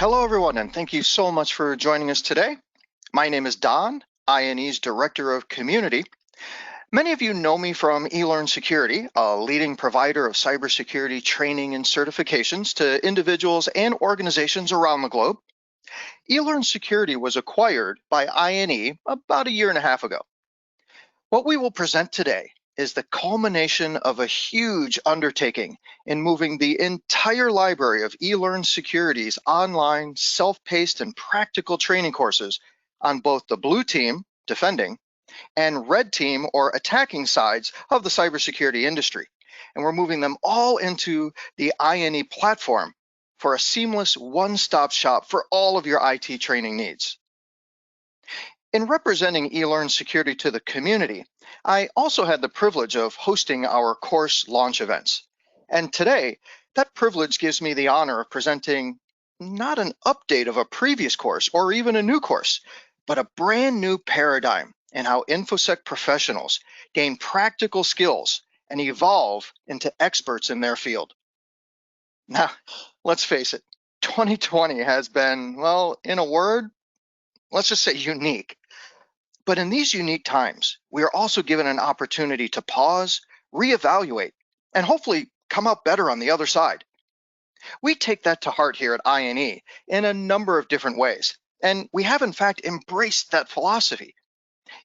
Hello, everyone, and thank you so much for joining us today. My name is Don, INE's Director of Community. Many of you know me from eLearn Security, a leading provider of cybersecurity training and certifications to individuals and organizations around the globe. eLearn Security was acquired by INE about a year and a half ago. What we will present today is the culmination of a huge undertaking in moving the entire library of eLearn Security's online, self-paced, and practical training courses on both the blue team, defending, and red team, or attacking sides of the cybersecurity industry. And we're moving them all into the INE platform for a seamless one-stop shop for all of your IT training needs. In representing eLearn Security to the community, I also had the privilege of hosting our course launch events. And today, that privilege gives me the honor of presenting not an update of a previous course or even a new course, but a brand new paradigm in how InfoSec professionals gain practical skills and evolve into experts in their field. Now, let's face it, 2020 has been, well, in a word, let's just say unique. But in these unique times, we are also given an opportunity to pause, reevaluate, and hopefully come out better on the other side. We take that to heart here at INE in a number of different ways, and we have in fact embraced that philosophy,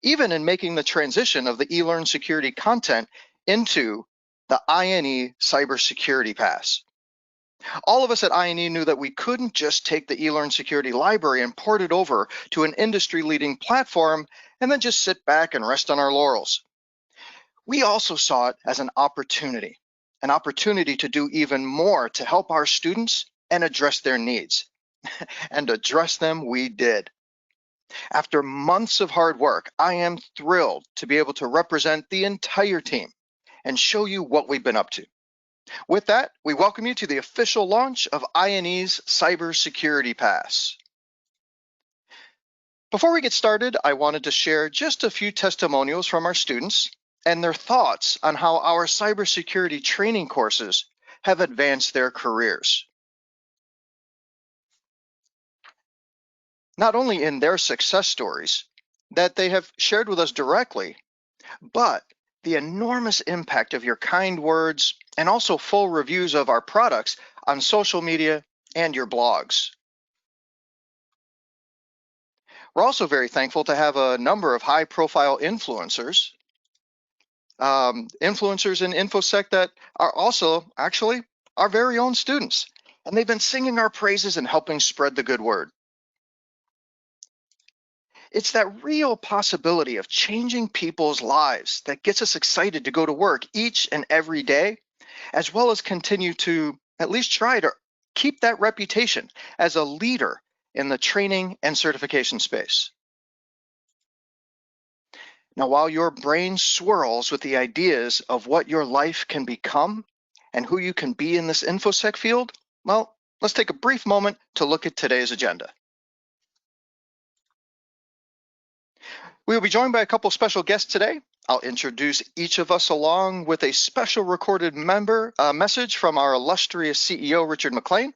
even in making the transition of the eLearn Security content into the INE Cybersecurity Pass. All of us at INE knew that we couldn't just take the eLearn Security library and port it over to an industry-leading platform and then just sit back and rest on our laurels. We also saw it as an opportunity to do even more to help our students and address their needs. And address them we did. After months of hard work, I am thrilled to be able to represent the entire team and show you what we've been up to. With that, we welcome you to the official launch of INE's Cybersecurity Pass. Before we get started, I wanted to share just a few testimonials from our students and their thoughts on how our cybersecurity training courses have advanced their careers. Not only in their success stories that they have shared with us directly, but the enormous impact of your kind words and also full reviews of our products on social media and your blogs. We're also very thankful to have a number of high-profile influencers in InfoSec that are also actually our very own students, and they've been singing our praises and helping spread the good word. It's that real possibility of changing people's lives that gets us excited to go to work each and every day, as well as continue to at least try to keep that reputation as a leader in the training and certification space. Now, while your brain swirls with the ideas of what your life can become and who you can be in this InfoSec field, well, let's take a brief moment to look at today's agenda. We will be joined by a couple special guests today. I'll introduce each of us along with a special recorded message from our illustrious CEO, Richard McLean,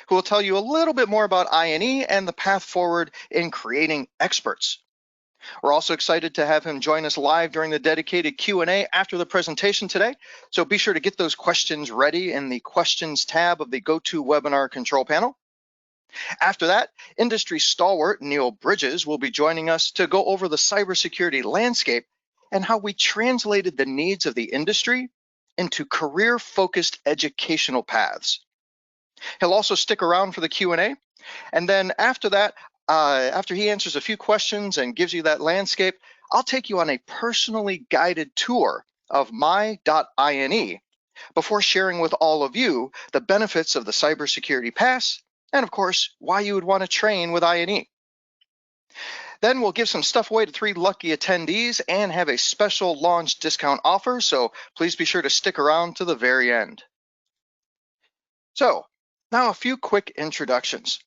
who will tell you a little bit more about INE and the path forward in creating experts. We're also excited to have him join us live during the dedicated Q&A after the presentation today. So be sure to get those questions ready in the questions tab of the GoToWebinar control panel. After that, industry stalwart Neil Bridges will be joining us to go over the cybersecurity landscape and how we translated the needs of the industry into career-focused educational paths. He'll also stick around for the Q&A, and then after that, after he answers a few questions and gives you that landscape, I'll take you on a personally guided tour of my.ine before sharing with all of you the benefits of the Cybersecurity Pass and of course, why you would want to train with INE. Then we'll give some stuff away to 3 lucky attendees and have a special launch discount offer, so please be sure to stick around to the very end. So, now a few quick introductions.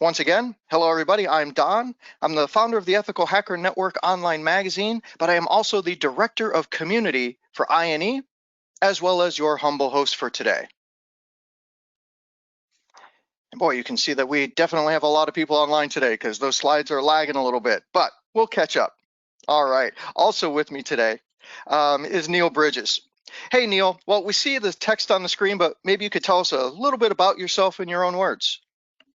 Once again, hello everybody, I'm Don. I'm the founder of the Ethical Hacker Network online magazine, but I am also the Director of Community for INE, as well as your humble host for today. Boy, you can see that we definitely have a lot of people online today because those slides are lagging a little bit, but we'll catch up. All right. Also with me today is Neil Bridges. Hey, Neil. Well, we see the text on the screen, but maybe you could tell us a little bit about yourself in your own words.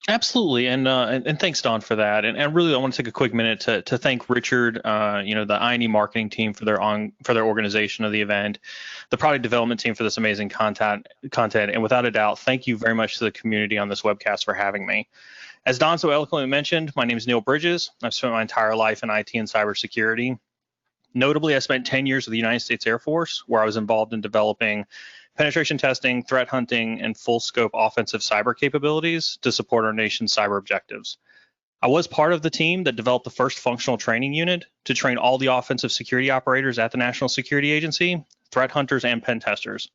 Absolutely, and thanks, Don, for that. And really, I want to take a quick minute to thank Richard, the INE marketing team for their organization of the event, the product development team for this amazing content, and without a doubt, thank you very much to the community on this webcast for having me. As Don so eloquently mentioned, my name is Neil Bridges. I've spent my entire life in IT and cybersecurity. Notably, I spent 10 years with the United States Air Force, where I was involved in developing penetration testing, threat hunting, and full scope offensive cyber capabilities to support our nation's cyber objectives. I was part of the team that developed the first functional training unit to train all the offensive security operators at the National Security Agency, threat hunters, and pen testers.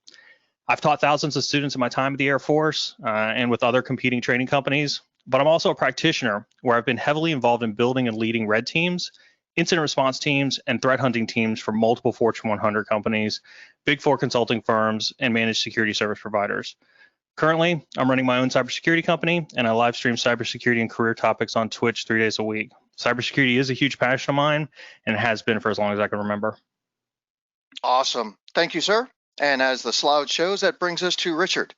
I've taught thousands of students in my time at the Air Force and with other competing training companies, but I'm also a practitioner where I've been heavily involved in building and leading red teams, incident response teams, and threat hunting teams for multiple Fortune 100 companies, Big Four consulting firms, and managed security service providers. Currently, I'm running my own cybersecurity company, and I live stream cybersecurity and career topics on Twitch 3 days a week. Cybersecurity is a huge passion of mine, and it has been for as long as I can remember. Awesome. Thank you, sir. And as the slide shows, that brings us to Richard.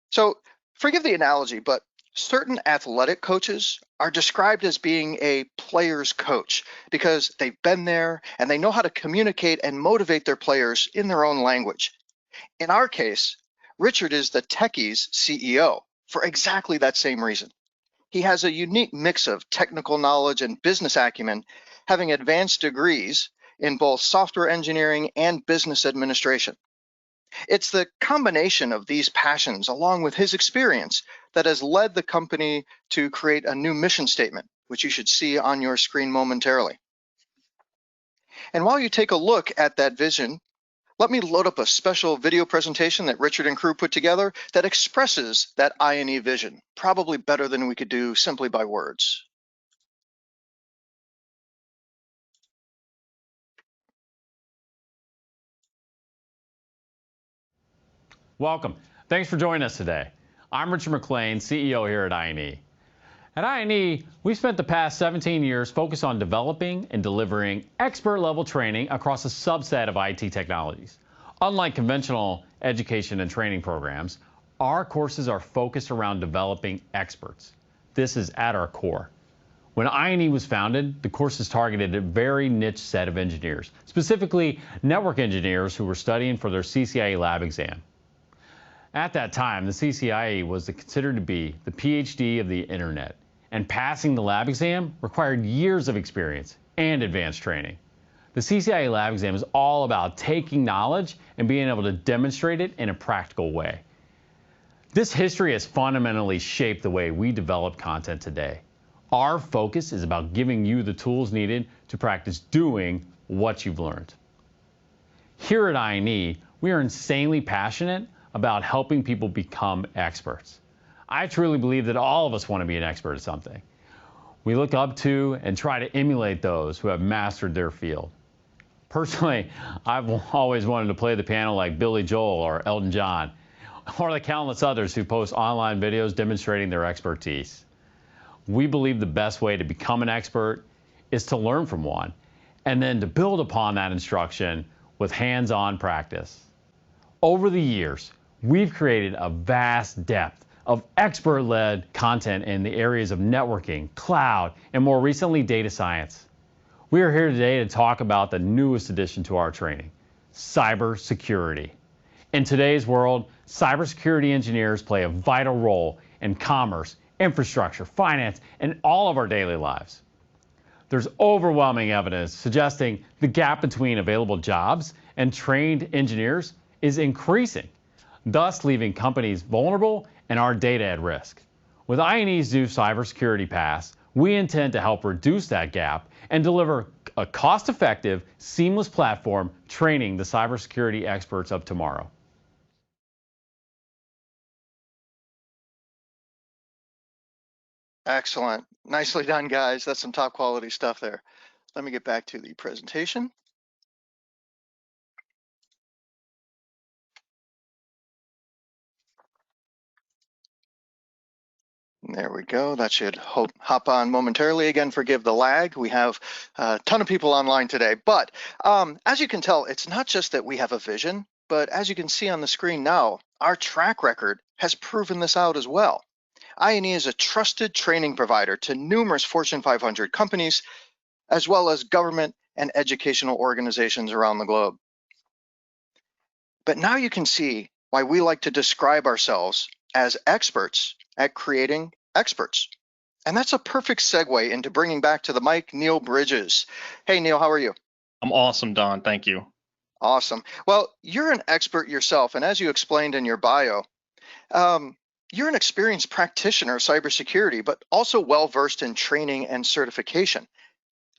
So forgive the analogy, but certain athletic coaches are described as being a player's coach because they've been there and they know how to communicate and motivate their players in their own language. In our case, Richard is the Techies CEO for exactly that same reason. He has a unique mix of technical knowledge and business acumen, having advanced degrees in both software engineering and business administration. It's the combination of these passions, along with his experience, that has led the company to create a new mission statement, which you should see on your screen momentarily. And while you take a look at that vision, let me load up a special video presentation that Richard and crew put together that expresses that INE vision, probably better than we could do simply by words. Welcome. Thanks for joining us today. I'm Richard McLean, CEO here at INE. At INE, we've spent the past 17 years focused on developing and delivering expert-level training across a subset of IT technologies. Unlike conventional education and training programs, our courses are focused around developing experts. This is at our core. When INE was founded, the courses targeted a very niche set of engineers, specifically network engineers who were studying for their CCIE lab exam. At that time, the CCIE was considered to be the PhD of the internet, and passing the lab exam required years of experience and advanced training. The CCIE lab exam is all about taking knowledge and being able to demonstrate it in a practical way. This history has fundamentally shaped the way we develop content today. Our focus is about giving you the tools needed to practice doing what you've learned. Here at INE, we are insanely passionate about helping people become experts. I truly believe that all of us want to be an expert at something. We look up to and try to emulate those who have mastered their field. Personally, I've always wanted to play the piano like Billy Joel or Elton John, or the countless others who post online videos demonstrating their expertise. We believe the best way to become an expert is to learn from one, and then to build upon that instruction with hands-on practice. Over the years, we've created a vast depth of expert-led content in the areas of networking, cloud, and more recently, data science. We are here today to talk about the newest addition to our training, cybersecurity. In today's world, cybersecurity engineers play a vital role in commerce, infrastructure, finance, and all of our daily lives. There's overwhelming evidence suggesting the gap between available jobs and trained engineers is increasing, thus leaving companies vulnerable and our data at risk. With INE's new Cybersecurity Pass, we intend to help reduce that gap and deliver a cost-effective, seamless platform training the cybersecurity experts of tomorrow. Excellent. Nicely done, guys. That's some top quality stuff there. Let me get back to the presentation. There we go. That should hop on momentarily. Again, forgive the lag. We have a ton of people online today. But as you can tell, it's not just that we have a vision, but as you can see on the screen now, our track record has proven this out as well. INE is a trusted training provider to numerous Fortune 500 companies, as well as government and educational organizations around the globe. But now you can see why we like to describe ourselves as experts at creating experts. And that's a perfect segue into bringing back to the mic Neil Bridges. Hey, Neil, how are you? I'm awesome, Don. Thank you. Awesome. Well, you're an expert yourself, and as you explained in your bio, you're an experienced practitioner of cybersecurity, but also well-versed in training and certification.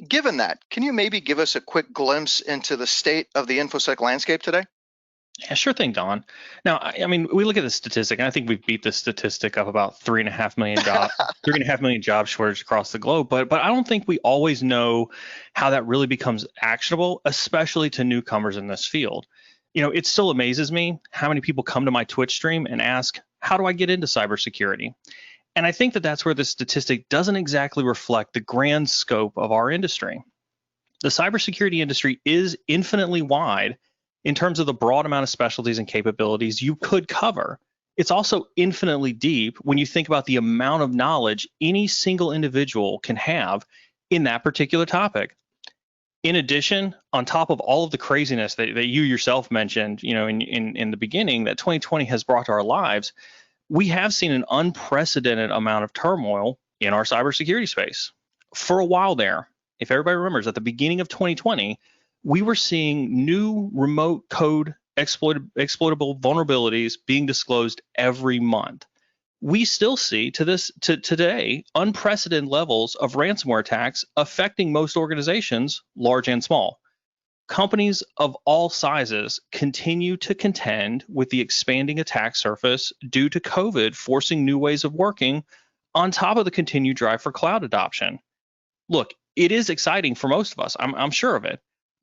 Given that, can you maybe give us a quick glimpse into the state of the InfoSec landscape today? Yeah, sure thing, Don. Now, I mean, we look at the statistic, and I think we've beat the statistic of about 3.5 million job shortage across the globe. But I don't think we always know how that really becomes actionable, especially to newcomers in this field. You know, it still amazes me how many people come to my Twitch stream and ask, how do I get into cybersecurity? And I think that that's where the statistic doesn't exactly reflect the grand scope of our industry. The cybersecurity industry is infinitely wide in terms of the broad amount of specialties and capabilities you could cover. It's also infinitely deep when you think about the amount of knowledge any single individual can have in that particular topic. In addition, on top of all of the craziness that you yourself mentioned, you know, in the beginning that 2020 has brought to our lives, we have seen an unprecedented amount of turmoil in our cybersecurity space. For a while there, if everybody remembers, at the beginning of 2020, we were seeing new remote code exploitable vulnerabilities being disclosed every month. We still see to today unprecedented levels of ransomware attacks affecting most organizations, large and small. Companies of all sizes continue to contend with the expanding attack surface due to COVID forcing new ways of working on top of the continued drive for cloud adoption. Look, it is exciting for most of us, I'm sure of it.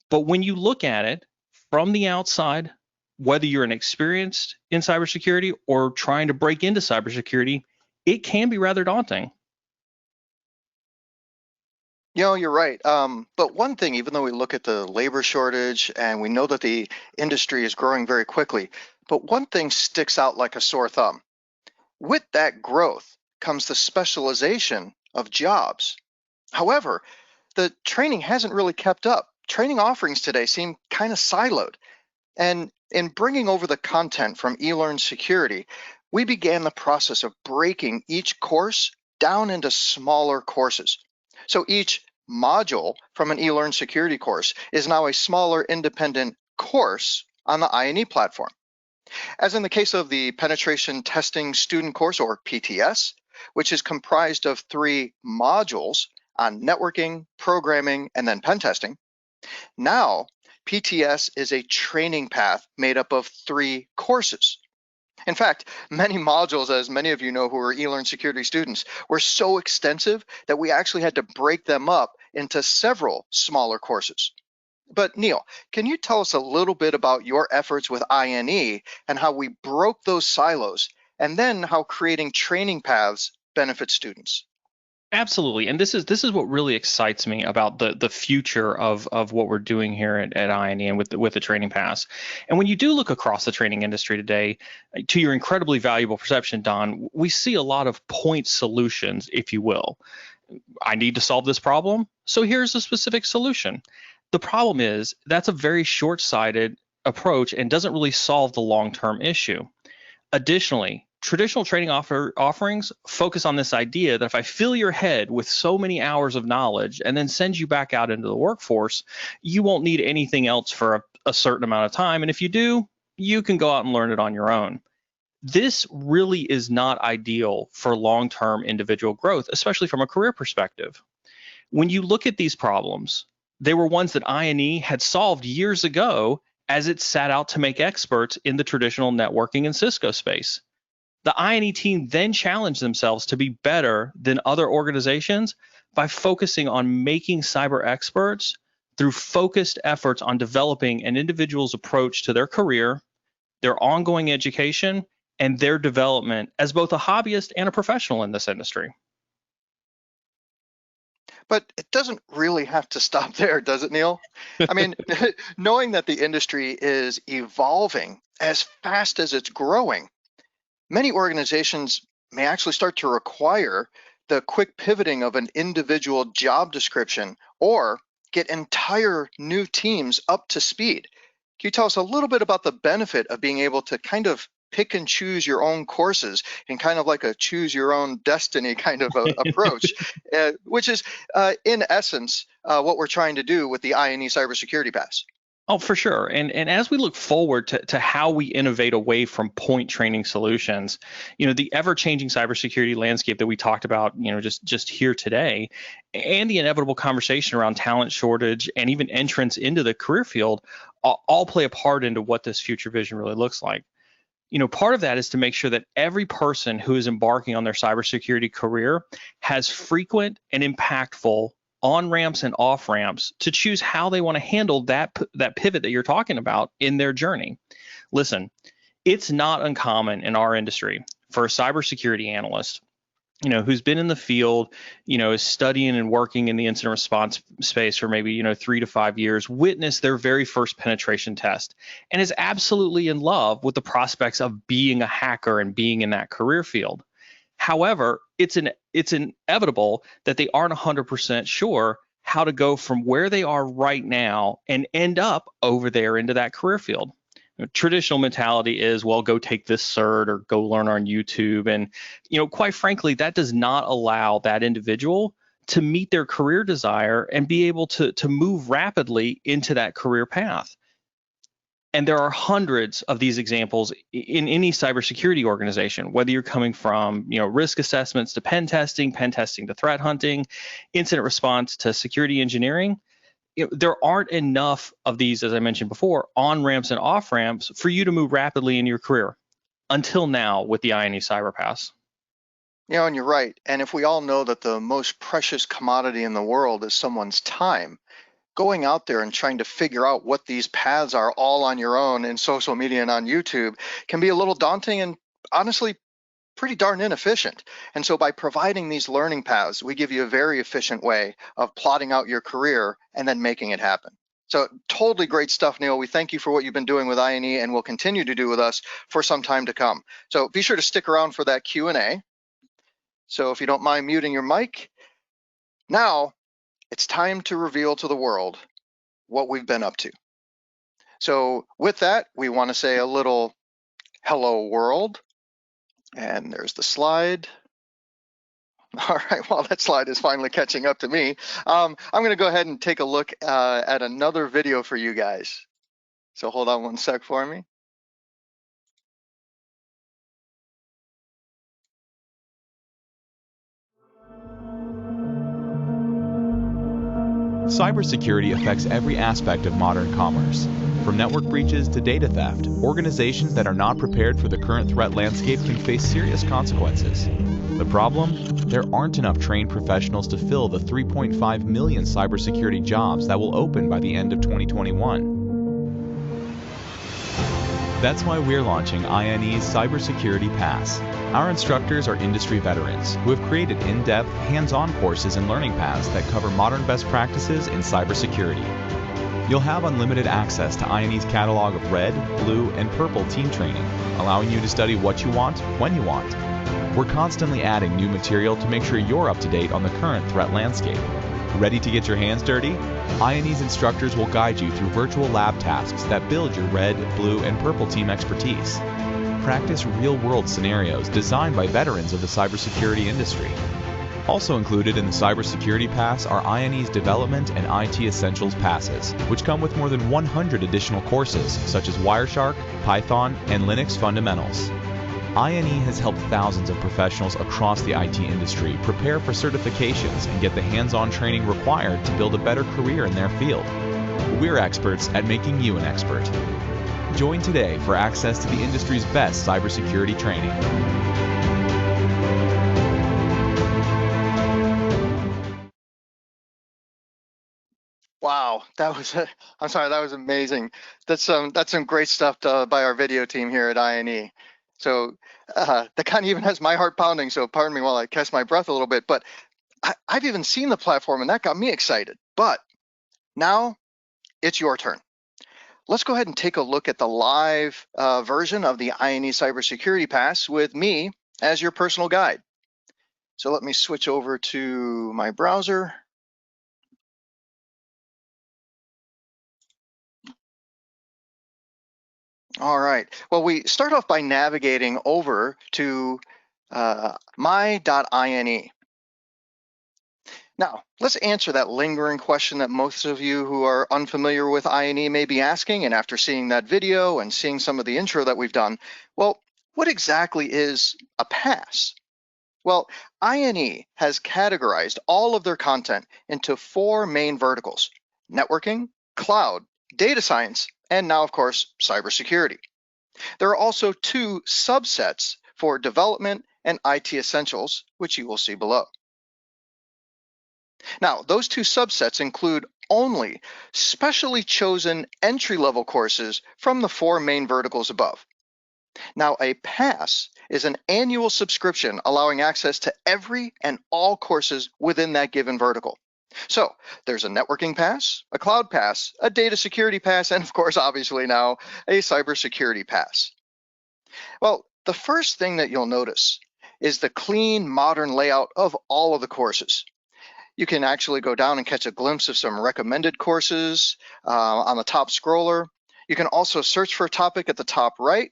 But when you look at it from the outside, whether you're an experienced in cybersecurity or trying to break into cybersecurity, it can be rather daunting. You know, you're right. But one thing, even though we look at the labor shortage and we know that the industry is growing very quickly, but one thing sticks out like a sore thumb. With that growth comes the specialization of jobs. However, the training hasn't really kept up. Training offerings today seem kind of siloed. And in bringing over the content from eLearn Security, we began the process of breaking each course down into smaller courses. So each module from an eLearn Security course is now a smaller independent course on the INE platform. As in the case of the Penetration Testing Student course, or PTS, which is comprised of 3 modules on networking, programming, and then pen testing. Now, PTS is a training path made up of 3 courses. In fact, many modules, as many of you know who are eLearn Security students, were so extensive that we actually had to break them up into several smaller courses. But Neil, can you tell us a little bit about your efforts with INE and how we broke those silos, and then how creating training paths benefits students? Absolutely, and this is what really excites me about the future of what we're doing here at INE and with the training pass. And when you do look across the training industry today, to your incredibly valuable perception, Don, we see a lot of point solutions, if you will. I need to solve this problem, so here's a specific solution. The problem is that's a very short-sighted approach and doesn't really solve the long-term issue. Additionally, traditional training offerings focus on this idea that if I fill your head with so many hours of knowledge and then send you back out into the workforce, you won't need anything else for a certain amount of time. And if you do, you can go out and learn it on your own. This really is not ideal for long-term individual growth, especially from a career perspective. When you look at these problems, they were ones that INE had solved years ago as it sat out to make experts in the traditional networking and Cisco space. The INE team then challenged themselves to be better than other organizations by focusing on making cyber experts through focused efforts on developing an individual's approach to their career, their ongoing education, and their development as both a hobbyist and a professional in this industry. But it doesn't really have to stop there, does it, Neil? I mean, knowing that the industry is evolving as fast as it's growing, many organizations may actually start to require the quick pivoting of an individual job description or get entire new teams up to speed. Can you tell us a little bit about the benefit of being able to kind of pick and choose your own courses in kind of like a choose your own destiny kind of approach, which is in essence what we're trying to do with the INE Cybersecurity Pass? Oh, for sure. And as we look forward to how we innovate away from point training solutions, the ever-changing cybersecurity landscape that we talked about, just here today, and the inevitable conversation around talent shortage and even entrance into the career field all play a part into what this future vision really looks like. Part of that is to make sure that every person who is embarking on their cybersecurity career has frequent and impactful on ramps and off ramps to choose how they want to handle that pivot that you're talking about in their journey. Listen, it's not uncommon in our industry for a cybersecurity analyst, who's been in the field, is studying and working in the incident response space for maybe, 3 to 5 years, witness their very first penetration test and is absolutely in love with the prospects of being a hacker and being in that career field. However, it's inevitable that they aren't 100% sure how to go from where they are right now and end up over there into that career field. Traditional mentality is, well, go take this cert or go learn on YouTube. And, quite frankly, that does not allow that individual to meet their career desire and be able to move rapidly into that career path. And there are hundreds of these examples in any cybersecurity organization, whether you're coming from, risk assessments to pen testing to threat hunting, incident response to security engineering. There aren't enough of these, as I mentioned before, on ramps and off ramps for you to move rapidly in your career until now with the INE Cyber Pass. And you're right. And if we all know that the most precious commodity in the world is someone's time, going out there and trying to figure out what these paths are all on your own in social media and on YouTube can be a little daunting and honestly pretty darn inefficient. And so by providing these learning paths, we give you a very efficient way of plotting out your career and then making it happen. So totally great stuff, Neil. We thank you for what you've been doing with INE and will continue to do with us for some time to come. So be sure to stick around for that Q&A. So if you don't mind muting your mic, now it's time to reveal to the world what we've been up to. So with that, we want to say a little hello world. And there's the slide. All right, well, that slide is finally catching up to me. I'm going to go ahead and take a look at another video for you guys. So hold on one sec for me. Cybersecurity affects every aspect of modern commerce. From network breaches to data theft, organizations that are not prepared for the current threat landscape can face serious consequences. The problem? There aren't enough trained professionals to fill the 3.5 million cybersecurity jobs that will open by the end of 2021. That's why we're launching INE's Cybersecurity Pass. Our instructors are industry veterans who have created in-depth, hands-on courses and learning paths that cover modern best practices in cybersecurity. You'll have unlimited access to INE's catalog of red, blue, and purple team training, allowing you to study what you want, when you want. We're constantly adding new material to make sure you're up to date on the current threat landscape. Ready to get your hands dirty? INE's instructors will guide you through virtual lab tasks that build your red, blue, and purple team expertise. Practice real-world scenarios designed by veterans of the cybersecurity industry. Also included in the Cybersecurity Pass are INE's Development and IT Essentials Passes, which come with more than 100 additional courses such as Wireshark, Python, and Linux Fundamentals. INE has helped thousands of professionals across the IT industry prepare for certifications and get the hands-on training required to build a better career in their field. We're experts at making you an expert. Join today for access to the industry's best cybersecurity training. Wow, that was amazing. That's some great stuff by our video team here at INE. So that kind of even has my heart pounding, so pardon me while I catch my breath a little bit, but I've even seen the platform and that got me excited. But now it's your turn. Let's go ahead and take a look at the live version of the INE Cybersecurity Pass with me as your personal guide. So let me switch over to my browser. All right. Well, we start off by navigating over to my.ine. Now, let's answer that lingering question that most of you who are unfamiliar with INE may be asking, and after seeing that video and seeing some of the intro that we've done, well, what exactly is a pass? Well, INE has categorized all of their content into 4 main verticals: networking, cloud, data science, and now, of course, cybersecurity. There are also 2 subsets for development and IT essentials, which you will see below. Now, those 2 subsets include only specially chosen entry-level courses from the 4 main verticals above. Now, a pass is an annual subscription allowing access to every and all courses within that given vertical. So there's a networking pass, a cloud pass, a data security pass, and of course, obviously now, a cybersecurity pass. Well, the first thing that you'll notice is the clean, modern layout of all of the courses. You can actually go down and catch a glimpse of some recommended courses on the top scroller. You can also search for a topic at the top right,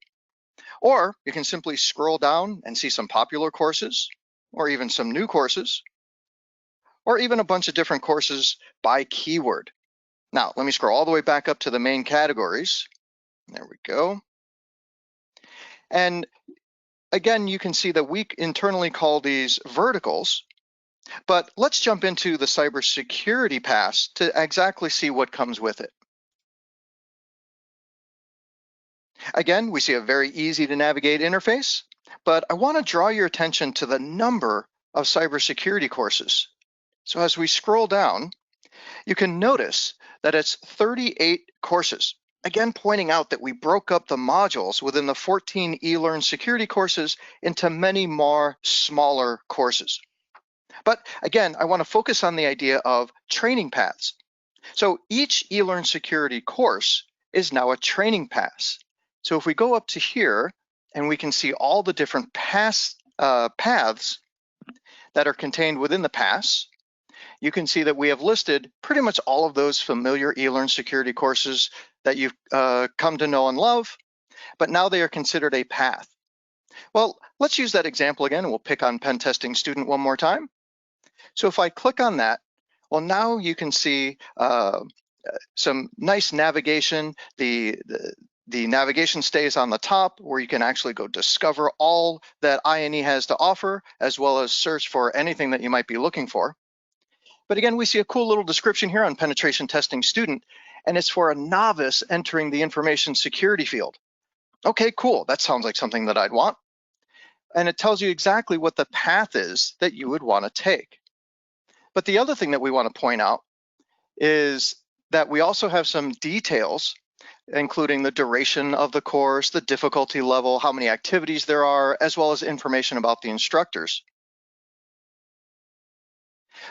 or you can simply scroll down and see some popular courses, or even some new courses, or even a bunch of different courses by keyword. Now, let me scroll all the way back up to the main categories. There we go. And again, you can see that we internally call these verticals, but let's jump into the cybersecurity pass to exactly see what comes with it. Again, we see a very easy to navigate interface, but I want to draw your attention to the number of cybersecurity courses. So as we scroll down, you can notice that it's 38 courses. Again, pointing out that we broke up the modules within the 14 eLearn security courses into many more smaller courses. But again, I want to focus on the idea of training paths. So each eLearn security course is now a training pass. So if we go up to here and we can see all the different paths that are contained within the pass, you can see that we have listed pretty much all of those familiar eLearn security courses that you've come to know and love, but now they are considered a path. Well, let's use that example again, and we'll pick on pen testing student one more time. So if I click on that, well, now you can see some nice navigation. The navigation stays on the top where you can actually go discover all that INE has to offer, as well as search for anything that you might be looking for. But again, we see a cool little description here on penetration testing student, and it's for a novice entering the information security field. Okay, cool, that sounds like something that I'd want. And it tells you exactly what the path is that you would want to take. But the other thing that we want to point out is that we also have some details, including the duration of the course, the difficulty level, how many activities there are, as well as information about the instructors.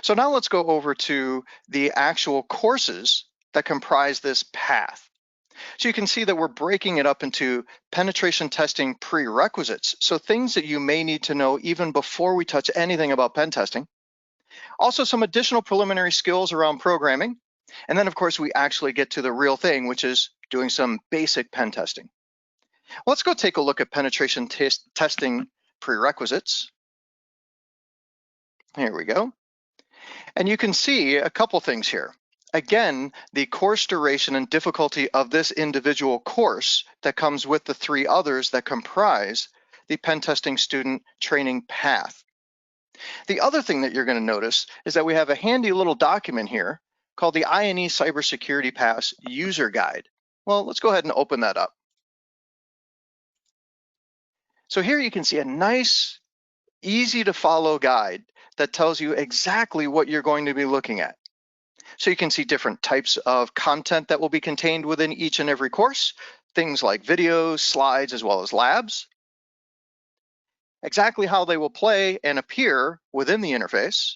So now let's go over to the actual courses that comprise this path. So you can see that we're breaking it up into penetration testing prerequisites, so things that you may need to know even before we touch anything about pen testing. Also some additional preliminary skills around programming. And then of course we actually get to the real thing, which is doing some basic pen testing. Let's go take a look at penetration testing prerequisites. Here we go. And you can see a couple things here. Again, the course duration and difficulty of this individual course that comes with the 3 others that comprise the pen testing student training path. The other thing that you're going to notice is that we have a handy little document here called the INE Cybersecurity Pass User Guide. Well, let's go ahead and open that up. So here you can see a nice, easy to follow guide that tells you exactly what you're going to be looking at. So you can see different types of content that will be contained within each and every course, things like videos, slides, as well as labs. exactly how they will play and appear within the interface.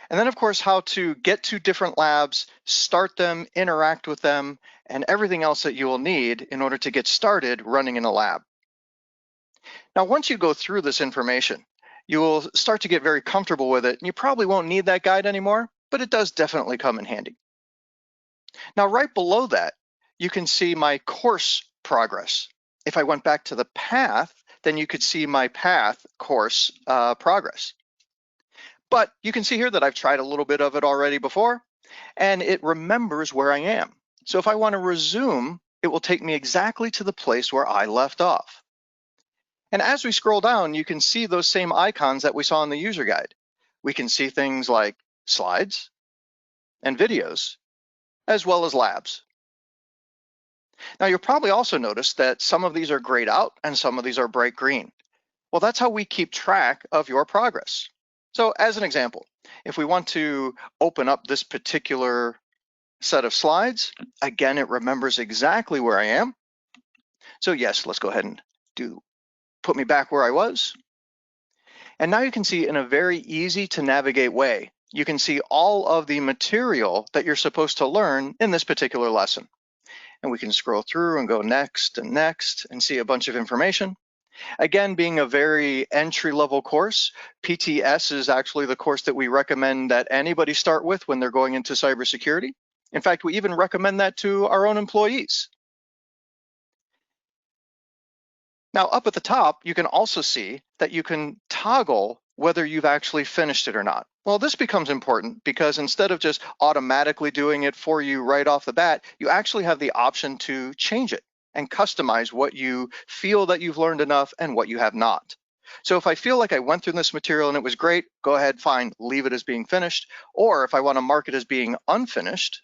And then, of course, how to get to different labs, start them, interact with them, and everything else that you will need in order to get started running in a lab. Now, once you go through this information, you will start to get very comfortable with it, and you probably won't need that guide anymore, but it does definitely come in handy. Now, right below that, you can see my course progress. If I went back to the path, then you could see my path course progress. But you can see here that I've tried a little bit of it already before, and it remembers where I am. So if I want to resume, it will take me exactly to the place where I left off. And as we scroll down, you can see those same icons that we saw in the user guide. We can see things like slides and videos, as well as labs. Now, you'll probably also notice that some of these are grayed out and some of these are bright green. Well, that's how we keep track of your progress. So as an example, if we want to open up this particular set of slides, again, it remembers exactly where I am. So yes, let's go ahead and put me back where I was. And now you can see in a very easy to navigate way, you can see all of the material that you're supposed to learn in this particular lesson. And we can scroll through and go next and see a bunch of information. Again, being a very entry-level course, PTS is actually the course that we recommend that anybody start with when they're going into cybersecurity. In fact, we even recommend that to our own employees. Now, up at the top, you can also see that you can toggle whether you've actually finished it or not. Well, this becomes important because instead of just automatically doing it for you right off the bat, you actually have the option to change it and customize what you feel that you've learned enough and what you have not. So if I feel like I went through this material and it was great, go ahead, fine, leave it as being finished. Or if I want to mark it as being unfinished,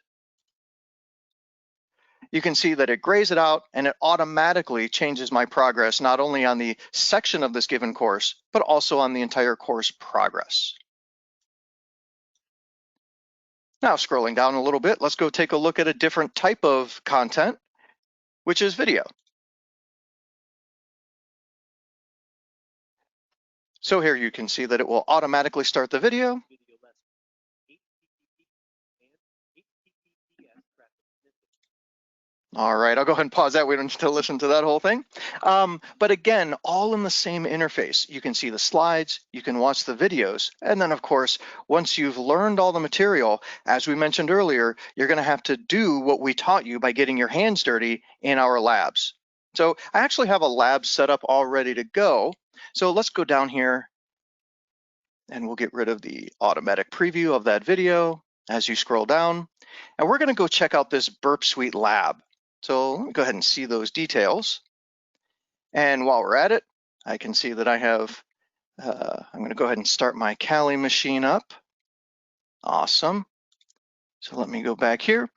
you can see that it grays it out and it automatically changes my progress, not only on the section of this given course, but also on the entire course progress. Now, scrolling down a little bit, let's go take a look at a different type of content, which is video. So here you can see that it will automatically start the video. All right, I'll go ahead and pause that. We don't need to listen to that whole thing. But again, all in the same interface. You can see the slides, you can watch the videos, and then of course, once you've learned all the material, as we mentioned earlier, you're gonna have to do what we taught you by getting your hands dirty in our labs. So I actually have a lab set up all ready to go. So let's go down here and we'll get rid of the automatic preview of that video as you scroll down. And we're gonna go check out this Burp Suite lab. So let me go ahead and see those details. And while we're at it, I can see that I have, I'm gonna go ahead and start my Kali machine up. Awesome. So let me go back here.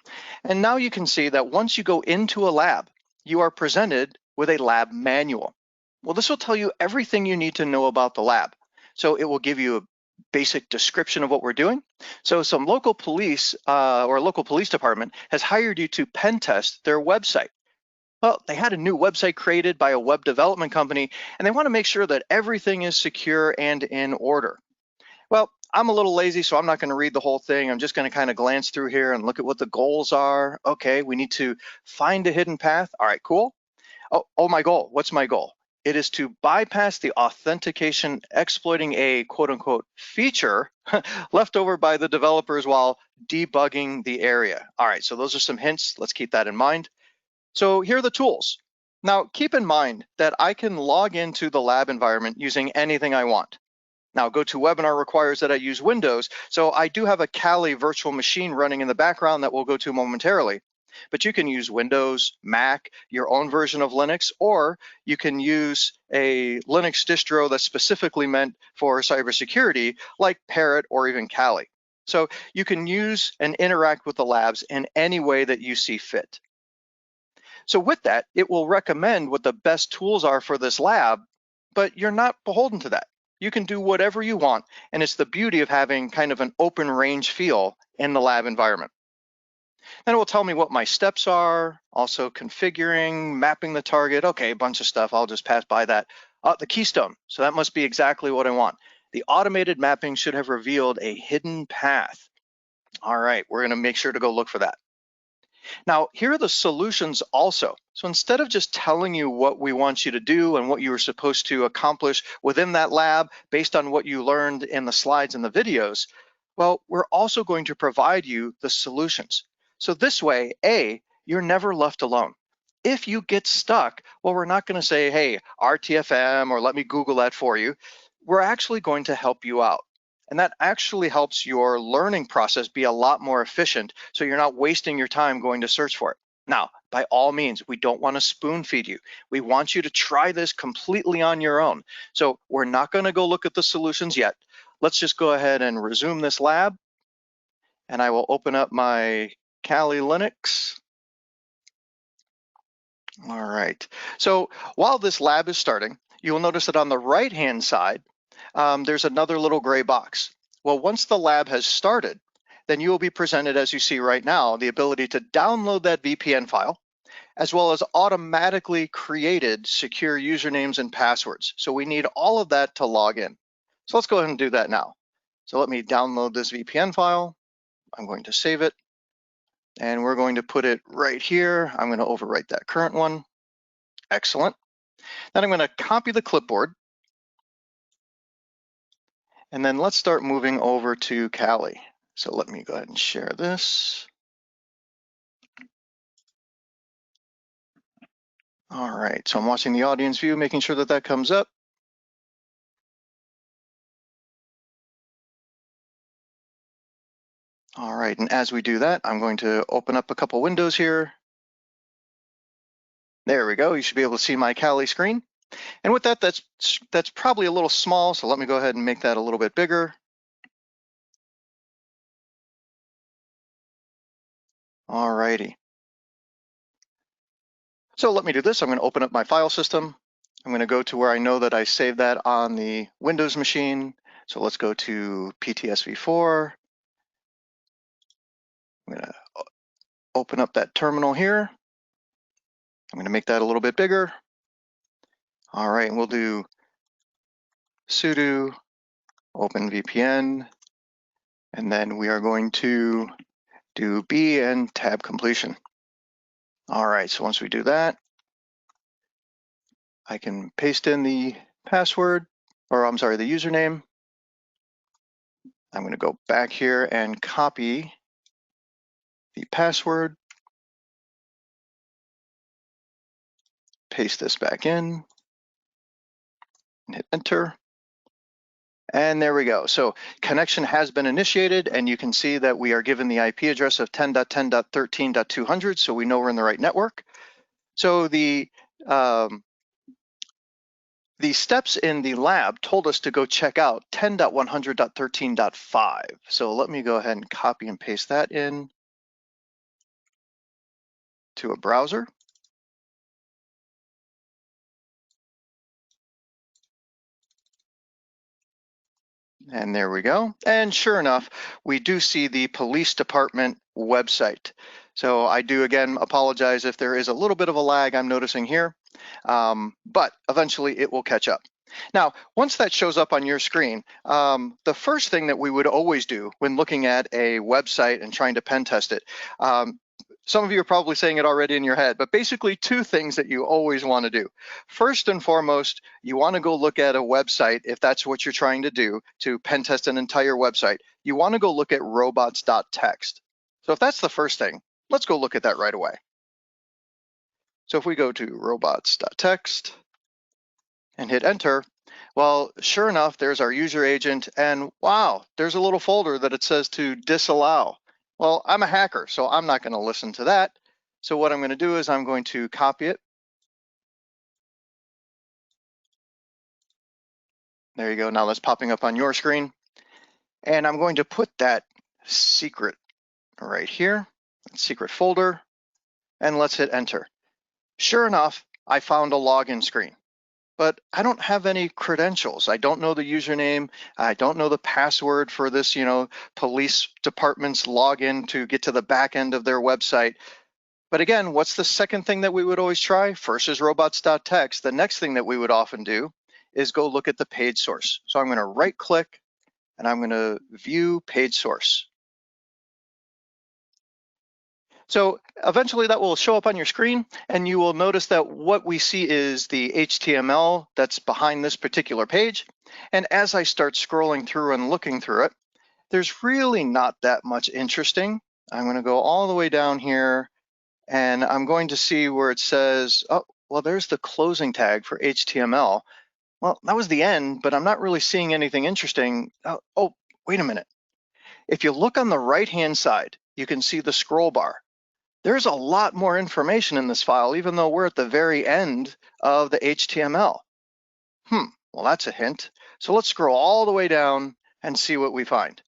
And now you can see that once you go into a lab, you are presented with a lab manual. Well, this will tell you everything you need to know about the lab. So it will give you a basic description of what we're doing. So some local police or a local police department has hired you to pen test their website. Well, they had a new website created by a web development company, and they want to make sure that everything is secure and in order. Well, I'm a little lazy, so I'm not going to read the whole thing. I'm just going to kind of glance through here and look at what the goals are. Okay, we need to find a hidden path. All right, cool. Oh, my goal. What's my goal? It is to bypass the authentication exploiting a quote unquote feature left over by the developers while debugging the area. All right, so those are some hints. Let's keep that in mind. So here are the tools. Now, keep in mind that I can log into the lab environment using anything I want. Now, GoToWebinar requires that I use Windows, so I do have a Kali virtual machine running in the background that we'll go to momentarily. But you can use Windows, Mac, your own version of Linux, or you can use a Linux distro that's specifically meant for cybersecurity, like Parrot or even Kali. So you can use and interact with the labs in any way that you see fit. So with that, it will recommend what the best tools are for this lab, but you're not beholden to that. You can do whatever you want, and it's the beauty of having kind of an open range feel in the lab environment. Then it will tell me what my steps are, also configuring, mapping the target. Okay, a bunch of stuff, I'll just pass by that. The keystone, so that must be exactly what I want. The automated mapping should have revealed a hidden path. All right, we're gonna make sure to go look for that. Now, here are the solutions also. So instead of just telling you what we want you to do and what you were supposed to accomplish within that lab based on what you learned in the slides and the videos, well, we're also going to provide you the solutions. So this way, A, you're never left alone. If you get stuck, well, we're not going to say, hey, RTFM, or let me Google that for you. We're actually going to help you out. And that actually helps your learning process be a lot more efficient, so you're not wasting your time going to search for it. Now, by all means, we don't want to spoon feed you. We want you to try this completely on your own. So we're not going to go look at the solutions yet. Let's just go ahead and resume this lab. And I will open up my Kali Linux. All right. So while this lab is starting, you will notice that on the right-hand side, there's another little gray box. Well, once the lab has started, then you will be presented, as you see right now, the ability to download that VPN file, as well as automatically created secure usernames and passwords. So we need all of that to log in. So let's go ahead and do that now. So let me download this VPN file. I'm going to save it, and we're going to put it right here. I'm going to overwrite that current one. Excellent. Then I'm going to copy the clipboard. And then let's start moving over to Kali. So let me go ahead and share this. All right, so I'm watching the audience view, making sure that that comes up. All right, and as we do that, I'm going to open up a couple windows here. There we go, you should be able to see my Kali screen. And with that, that's probably a little small, so let me go ahead and make that a little bit bigger. All righty. So let me do this. I'm going to open up my file system. I'm going to go to where I know that I saved that on the Windows machine. So let's go to PTSV4. I'm going to open up that terminal here. I'm going to make that a little bit bigger. All right, and we'll do sudo openvpn, and then we are going to do B and tab completion. All right, so once we do that, I can paste in the password, or I'm sorry, the username. I'm going to go back here and copy the password, paste this back in, and hit enter. And there we go. So connection has been initiated, and you can see that we are given the IP address of 10.10.13.200, so we know we're in the right network. So the steps in the lab told us to go check out 10.100.13.5. So let me go ahead and copy and paste that in to a browser. And there we go. And sure enough, we do see the police department website. So I do, again, apologize if there is a little bit of a lag I'm noticing here, but eventually it will catch up. Now, once that shows up on your screen, the first thing that we would always do when looking at a website and trying to pen test it, some of you are probably saying it already in your head, but basically two things that you always want to do. First and foremost, you want to go look at a website if that's what you're trying to do, to pen test an entire website. You want to go look at robots.txt. So if that's the first thing, let's go look at that right away. So if we go to robots.txt and hit enter, well, sure enough, there's our user agent, and wow, there's a little folder that it says to disallow. Well, I'm a hacker, so I'm not going to listen to that. So what I'm going to do is I'm going to copy it. There you go. Now that's popping up on your screen. And I'm going to put that secret right here, secret folder, and let's hit enter. Sure enough, I found a login screen, but I don't have any credentials. I don't know the username. I don't know the password for this, police department's login to get to the back end of their website. But again, what's the second thing that we would always try? First is robots.txt. The next thing that we would often do is go look at the page source. So I'm going to right click and I'm going to view page source. So eventually that will show up on your screen, and you will notice that what we see is the HTML that's behind this particular page. And as I start scrolling through and looking through it, there's really not that much interesting. I'm going to go all the way down here, and I'm going to see where it says, oh, well, there's the closing tag for HTML. Well, that was the end, but I'm not really seeing anything interesting. Oh, wait a minute. If you look on the right-hand side, you can see the scroll bar. There's a lot more information in this file, even though we're at the very end of the HTML. Well, that's a hint. So let's scroll all the way down and see what we find.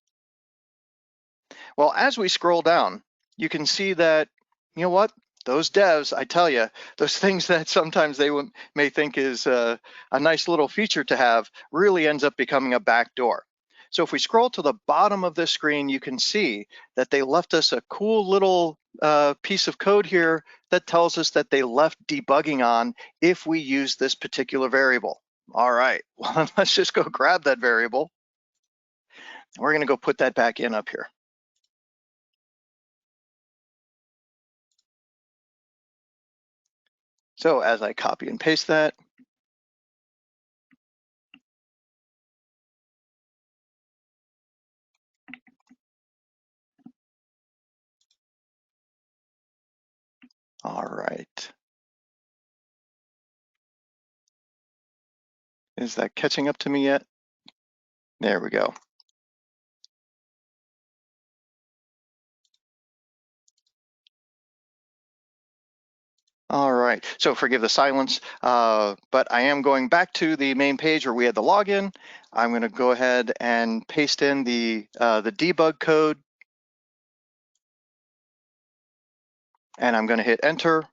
Well, as we scroll down, you can see that, you know what? Those devs, I tell you, those things that sometimes they may think is a nice little feature to have really ends up becoming a backdoor. So if we scroll to the bottom of this screen, you can see that they left us a cool little piece of code here that tells us that they left debugging on if we use this particular variable. All right, well, let's just go grab that variable. We're going to go put that back in up here. So as I copy and paste that, all right. Is that catching up to me yet? There we go. All right, so forgive the silence, but I am going back to the main page where we had the login. I'm going to go ahead and paste in the debug code, and I'm going to hit enter.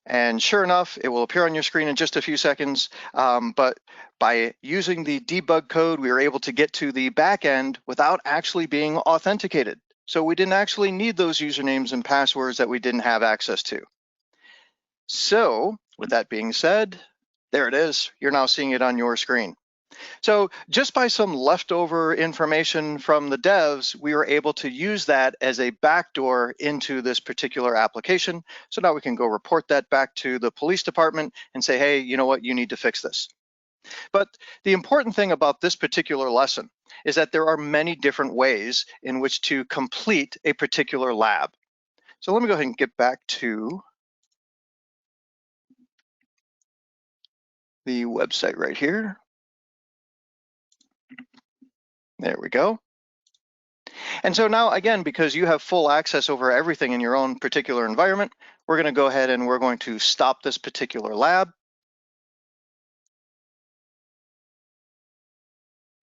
And sure enough, it will appear on your screen in just a few seconds. But by using the debug code, we were able to get to the back end without actually being authenticated. So we didn't actually need those usernames and passwords that we didn't have access to. So with that being said, there it is. You're now seeing it on your screen. So just by some leftover information from the devs, we were able to use that as a backdoor into this particular application. So now we can go report that back to the police department and say, hey, you know what, you need to fix this. But the important thing about this particular lesson is that there are many different ways in which to complete a particular lab. So let me go ahead and get back to the website right here. There we go. And so now, again, because you have full access over everything in your own particular environment, we're going to go ahead and we're going to stop this particular lab.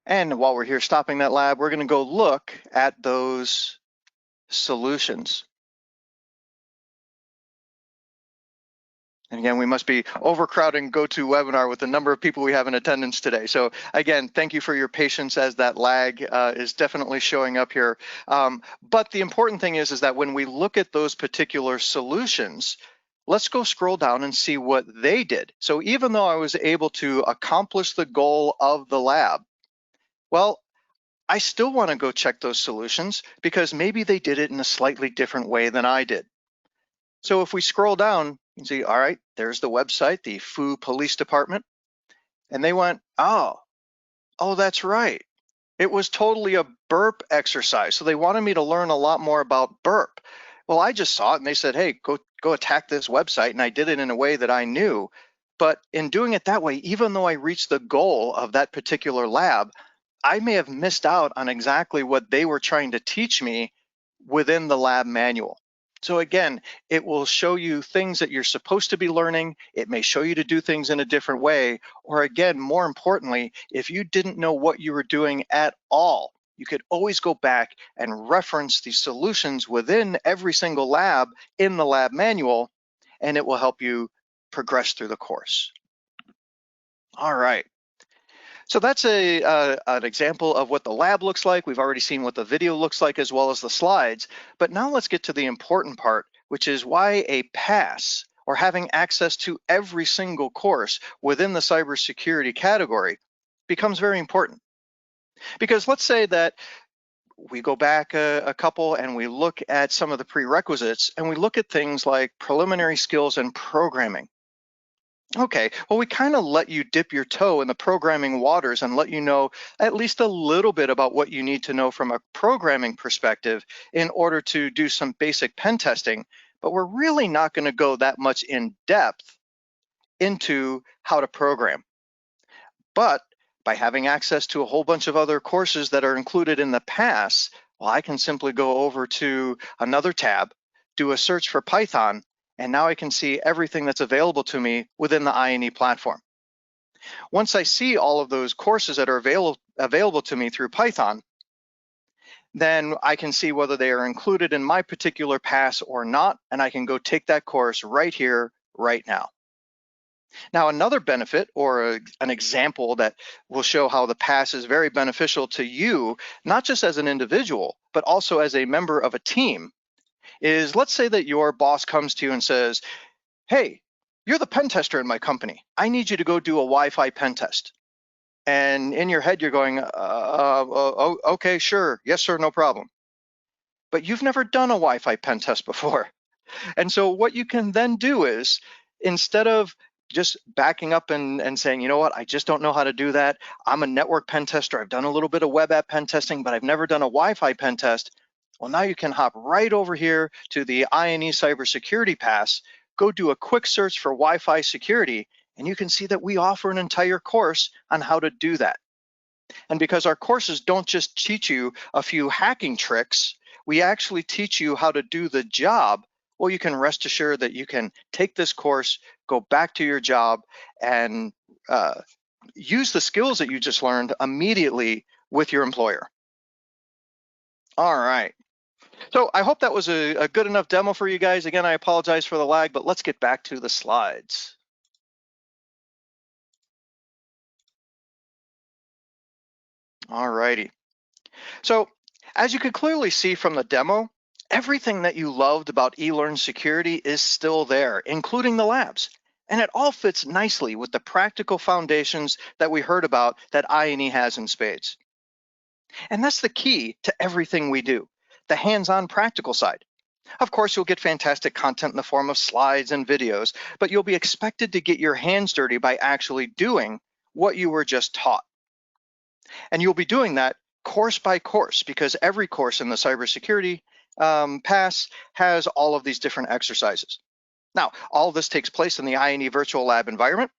And while we're here stopping that lab, we're going to go look at those solutions. And again, we must be overcrowding GoToWebinar with the number of people we have in attendance today. So again, thank you for your patience as that lag is definitely showing up here. But the important thing is that when we look at those particular solutions, let's go scroll down and see what they did. So even though I was able to accomplish the goal of the lab, well, I still want to go check those solutions because maybe they did it in a slightly different way than I did. So if we scroll down, you can see, all right, there's the website, the Foo Police Department. And they went, oh, that's right. It was totally a burp exercise. So they wanted me to learn a lot more about burp. Well, I just saw it and they said, hey, go attack this website. And I did it in a way that I knew. But in doing it that way, even though I reached the goal of that particular lab, I may have missed out on exactly what they were trying to teach me within the lab manual. So again, it will show you things that you're supposed to be learning. It may show you to do things in a different way. Or again, more importantly, if you didn't know what you were doing at all, you could always go back and reference the solutions within every single lab in the lab manual, and it will help you progress through the course. All right. So that's an example of what the lab looks like. We've already seen what the video looks like as well as the slides. But now let's get to the important part, which is why a pass or having access to every single course within the cybersecurity category becomes very important. Because let's say that we go back a couple and we look at some of the prerequisites and we look at things like preliminary skills and programming. Okay, well, we kind of let you dip your toe in the programming waters and let you know at least a little bit about what you need to know from a programming perspective in order to do some basic pen testing, but we're really not going to go that much in depth into how to program. But by having access to a whole bunch of other courses that are included in the pass, well, I can simply go over to another tab, do a search for Python, and now I can see everything that's available to me within the INE platform. Once I see all of those courses that are available to me through Python, then I can see whether they are included in my particular pass or not, and I can go take that course right here, right now. Now, another benefit or an example that will show how the pass is very beneficial to you, not just as an individual, but also as a member of a team, is let's say that your boss comes to you and says, hey, you're the pen tester in my company. I need you to go do a Wi-Fi pen test. And in your head, you're going, okay, sure. Yes, sir, no problem. But you've never done a Wi-Fi pen test before. And so what you can then do is, instead of just backing up and saying, you know what, I just don't know how to do that. I'm a network pen tester. I've done a little bit of web app pen testing, but I've never done a Wi-Fi pen test. Well, now you can hop right over here to the INE Cybersecurity Pass, go do a quick search for Wi-Fi security, and you can see that we offer an entire course on how to do that. And because our courses don't just teach you a few hacking tricks, we actually teach you how to do the job. Well, you can rest assured that you can take this course, go back to your job, and use the skills that you just learned immediately with your employer. All right. So I hope that was a good enough demo for you guys. Again, I apologize for the lag, but let's get back to the slides. All righty. So as you could clearly see from the demo, everything that you loved about eLearn Security is still there, including the labs. And it all fits nicely with the practical foundations that we heard about that INE has in spades. And that's the key to everything we do, the hands-on practical side. Of course, you'll get fantastic content in the form of slides and videos, but you'll be expected to get your hands dirty by actually doing what you were just taught. And you'll be doing that course by course, because every course in the cybersecurity pass has all of these different exercises. Now, all of this takes place in the INE virtual lab environment,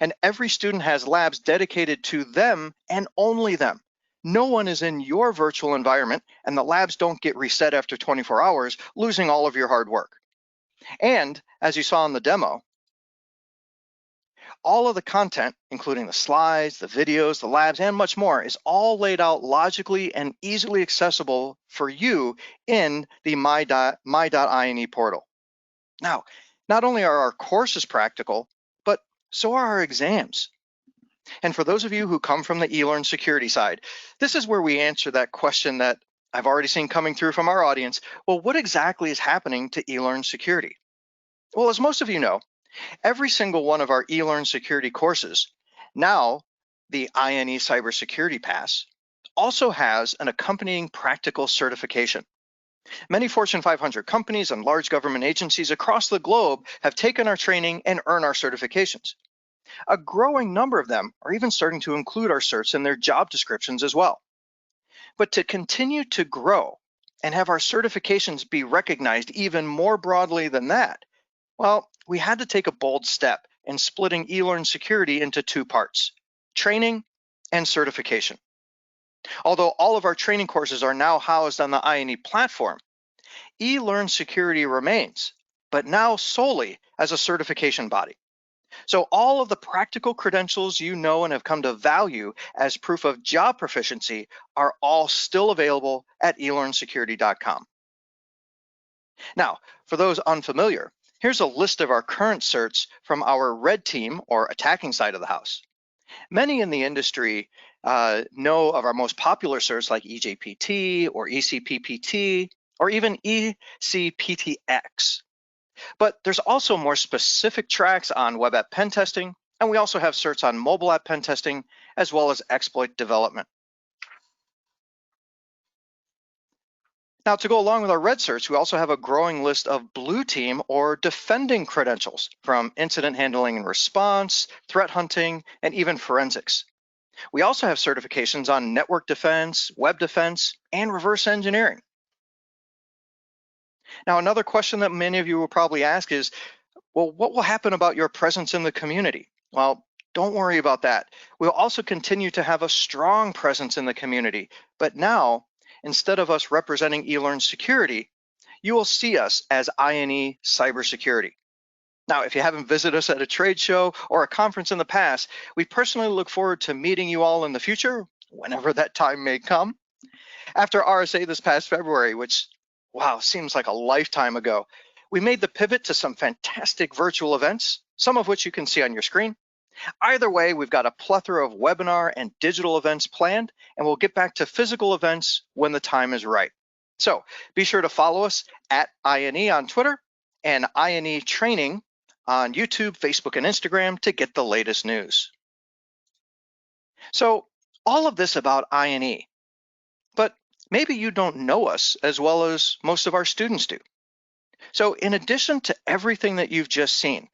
and every student has labs dedicated to them and only them. No one is in your virtual environment, and the labs don't get reset after 24 hours, losing all of your hard work. And as you saw in the demo, all of the content, including the slides, the videos, the labs, and much more, is all laid out logically and easily accessible for you in the my.ine portal. Now, not only are our courses practical, but so are our exams. And for those of you who come from the eLearn security side, this is where we answer that question that I've already seen coming through from our audience. Well, what exactly is happening to eLearn security? Well, as most of you know, every single one of our eLearn security courses, now the INE Cybersecurity Pass, also has an accompanying practical certification. Many Fortune 500 companies and large government agencies across the globe have taken our training and earned our certifications. A growing number of them are even starting to include our certs in their job descriptions as well. But to continue to grow and have our certifications be recognized even more broadly than that, well, we had to take a bold step in splitting eLearn security into two parts, training and certification. Although all of our training courses are now housed on the INE platform, eLearn security remains, but now solely as a certification body. So all of the practical credentials you know and have come to value as proof of job proficiency are all still available at elearnsecurity.com. Now, for those unfamiliar, here's a list of our current certs from our red team or attacking side of the house. Many in the industry know of our most popular certs like EJPT or ECPPT or even ECPTX. But there's also more specific tracks on web app pen testing, and we also have certs on mobile app pen testing, as well as exploit development. Now, to go along with our red certs, we also have a growing list of blue team or defending credentials from incident handling and response, threat hunting, and even forensics. We also have certifications on network defense, web defense, and reverse engineering. Now, another question that many of you will probably ask is, well, what will happen about your presence in the community? Well, don't worry about that. We'll also continue to have a strong presence in the community, but now, instead of us representing eLearn Security, you will see us as INE Cybersecurity. Now, if you haven't visited us at a trade show or a conference in the past, we personally look forward to meeting you all in the future, whenever that time may come. After RSA this past February, which, wow, seems like a lifetime ago, we made the pivot to some fantastic virtual events, some of which you can see on your screen. Either way, we've got a plethora of webinar and digital events planned, and we'll get back to physical events when the time is right. So be sure to follow us at INE on Twitter and INE Training on YouTube, Facebook, and Instagram to get the latest news. So all of this about INE, but maybe you don't know us as well as most of our students do. So in addition to everything that you've just seen,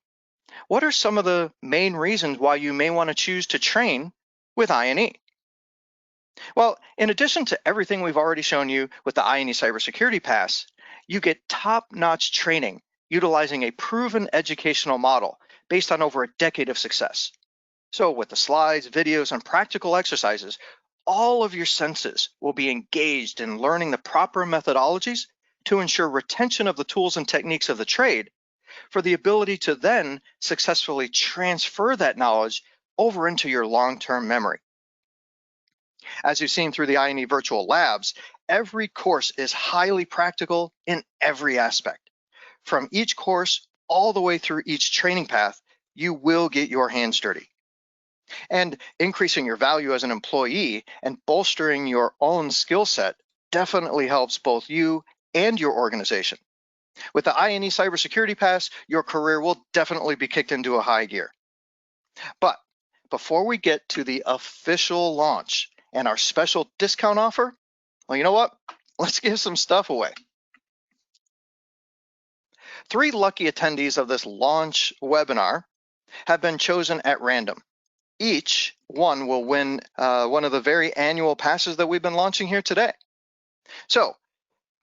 what are some of the main reasons why you may want to choose to train with INE? Well, in addition to everything we've already shown you with the INE Cybersecurity Pass, you get top-notch training utilizing a proven educational model based on over a decade of success. So with the slides, videos, and practical exercises, all of your senses will be engaged in learning the proper methodologies to ensure retention of the tools and techniques of the trade for the ability to then successfully transfer that knowledge over into your long-term memory. As you've seen through the INE virtual labs, every course is highly practical in every aspect. From each course all the way through each training path, you will get your hands dirty. And increasing your value as an employee and bolstering your own skill set definitely helps both you and your organization. With the INE Cybersecurity Pass, your career will definitely be kicked into a high gear. But before we get to the official launch and our special discount offer, well, you know what? Let's give some stuff away. 3 lucky attendees of this launch webinar have been chosen at random. Each one will win one of the very annual passes that we've been launching here today. So,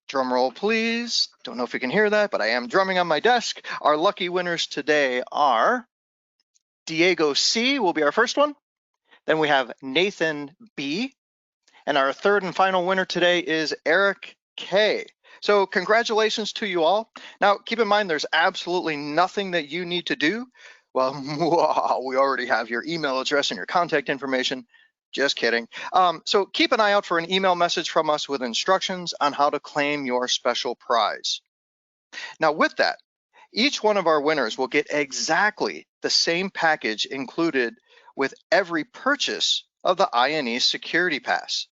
drum roll, please. Don't know if you can hear that, but I am drumming on my desk. Our lucky winners today are Diego C. will be our first one. Then we have Nathan B. And our third and final winner today is Eric K. So congratulations to you all. Now, keep in mind, there's absolutely nothing that you need to do. Well, we already have your email address and your contact information. Just kidding. So keep an eye out for an email message from us with instructions on how to claim your special prize. Now with that, each one of our winners will get exactly the same package included with every purchase of the INE Security Pass.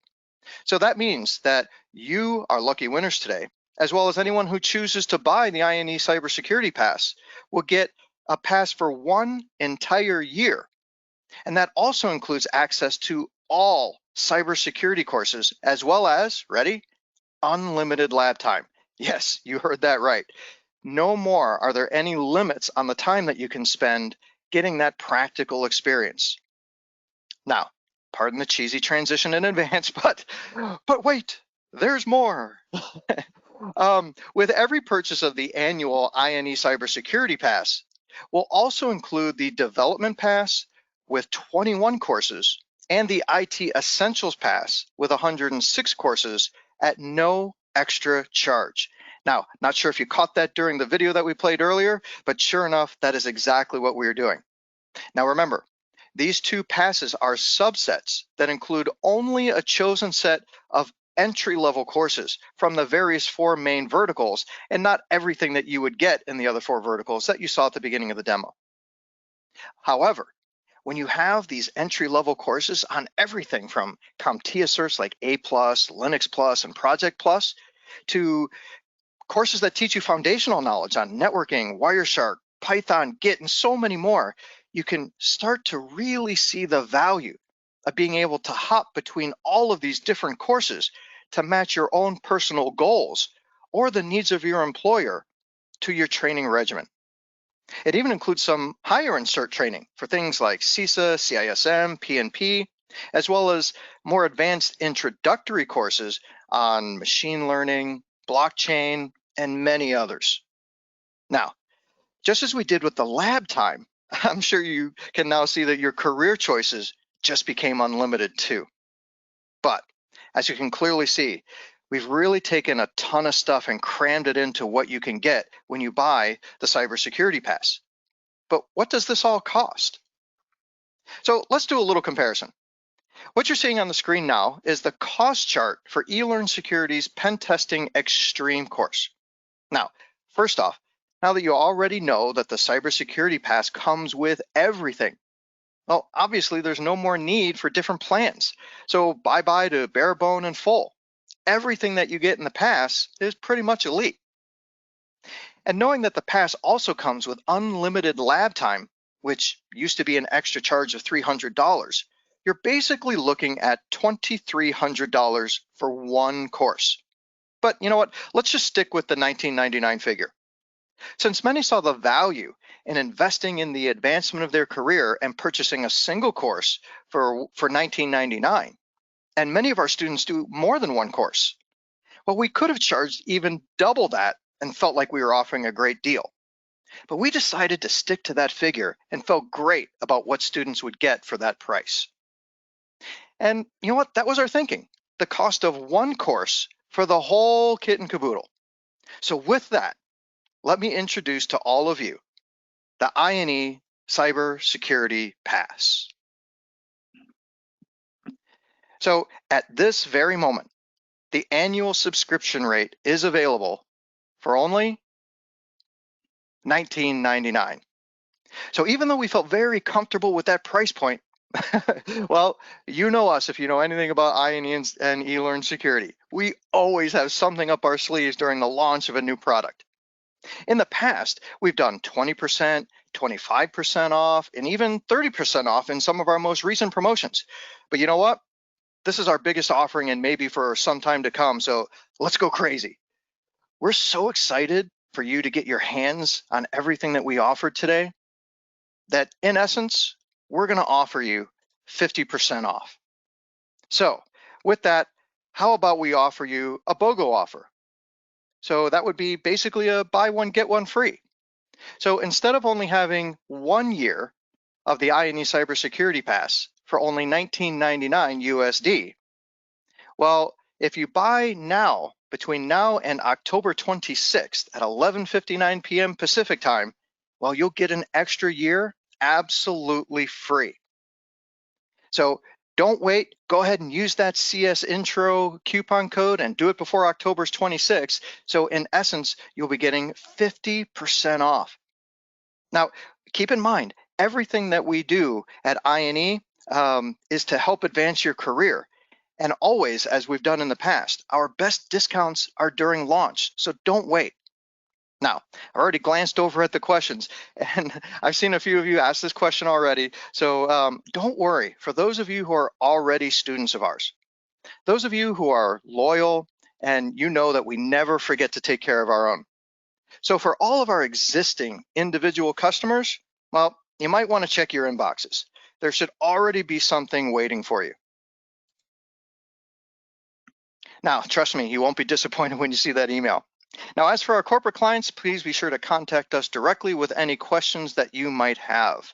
So that means that you are lucky winners today, as well as anyone who chooses to buy the INE Cybersecurity Pass will get a pass for 1 entire year. And that also includes access to all cybersecurity courses, as well as, ready, unlimited lab time. Yes, you heard that right. No more are there any limits on the time that you can spend getting that practical experience. Now, pardon the cheesy transition in advance, but wait, there's more. With every purchase of the annual INE Cybersecurity Pass, we'll also include the Development Pass with 21 courses and the IT Essentials Pass with 106 courses at no extra charge. Now, not sure if you caught that during the video that we played earlier, but sure enough, that is exactly what we're doing. Now remember, these 2 passes are subsets that include only a chosen set of entry-level courses from the various 4 main verticals and not everything that you would get in the other 4 verticals that you saw at the beginning of the demo. However, when you have these entry-level courses on everything from CompTIA certs like A+, Linux Plus, and Project Plus to courses that teach you foundational knowledge on networking, Wireshark, Python, Git, and so many more, you can start to really see the value of being able to hop between all of these different courses to match your own personal goals or the needs of your employer to your training regimen. It even includes some higher-end cert training for things like CISA, CISM, PNP, as well as more advanced introductory courses on machine learning, blockchain, and many others. Now, just as we did with the lab time, I'm sure you can now see that your career choices just became unlimited too. But as you can clearly see, we've really taken a ton of stuff and crammed it into what you can get when you buy the Cybersecurity Pass. But what does this all cost? So let's do a little comparison. What you're seeing on the screen now is the cost chart for eLearn Security's Pen Testing Extreme course. Now, first off, now that you already know that the Cybersecurity Pass comes with everything, well, obviously there's no more need for different plans. So bye-bye to bare bone and full. Everything that you get in the pass is pretty much elite. And knowing that the pass also comes with unlimited lab time, which used to be an extra charge of $300, you're basically looking at $2,300 for one course. But you know what? Let's just stick with the $19.99 figure. Since many saw the value in investing in the advancement of their career and purchasing a single course for $19.99, and many of our students do more than one course, well, we could have charged even double that and felt like we were offering a great deal. But we decided to stick to that figure and felt great about what students would get for that price. And you know what? That was our thinking. The cost of one course for the whole kit and caboodle. So with that, let me introduce to all of you the INE Cybersecurity Pass. So at this very moment, the annual subscription rate is available for only $19.99. So even though we felt very comfortable with that price point, well, you know us if you know anything about INE and eLearn Security. We always have something up our sleeves during the launch of a new product. In the past, we've done 20%, 25% off, and even 30% off in some of our most recent promotions. But you know what? This is our biggest offering and maybe for some time to come, so let's go crazy. We're so excited for you to get your hands on everything that we offered today that in essence, we're going to offer you 50% off. So with that, how about we offer you a BOGO offer? So that would be basically a buy one, get one free. So instead of only having 1 year of the INE Cybersecurity Pass for only $19.99 USD, well, if you buy now, between now and October 26th at 11:59 p.m. Pacific time, well, you'll get an extra year absolutely free. So don't wait. Go ahead and use that CS Intro coupon code and do it before October 26th. So in essence, you'll be getting 50% off. Now, keep in mind, everything that we do at INE is to help advance your career. And always, as we've done in the past, our best discounts are during launch, so don't wait. Now, I already glanced over at the questions, and I've seen a few of you ask this question already, so don't worry. For those of you who are already students of ours, those of you who are loyal, and you know that we never forget to take care of our own. So for all of our existing individual customers, well, you might want to check your inboxes. There should already be something waiting for you. Now, trust me, you won't be disappointed when you see that email. Now, as for our corporate clients, please be sure to contact us directly with any questions that you might have.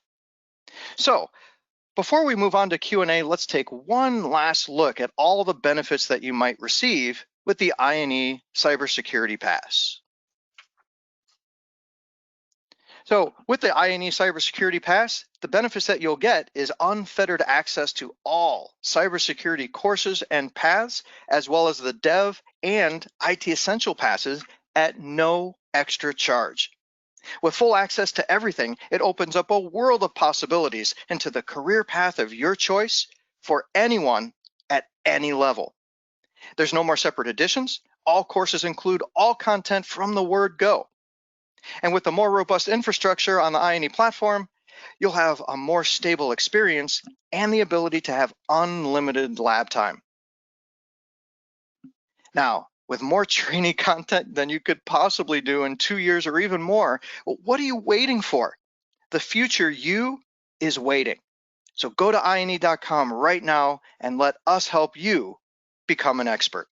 So, before we move on to Q&A, let's take one last look at all the benefits that you might receive with the INE Cybersecurity Pass. So with the INE Cybersecurity Pass, the benefits that you'll get is unfettered access to all cybersecurity courses and paths, as well as the Dev and IT Essential passes at no extra charge. With full access to everything, it opens up a world of possibilities into the career path of your choice for anyone at any level. There's no more separate editions All courses include all content from the word go. And with a more robust infrastructure on the INE platform, you'll have a more stable experience and the ability to have unlimited lab time. Now, with more training content than you could possibly do in 2 years or even more, what are you waiting for? The future you is waiting. So go to INE.com right now and let us help you become an expert.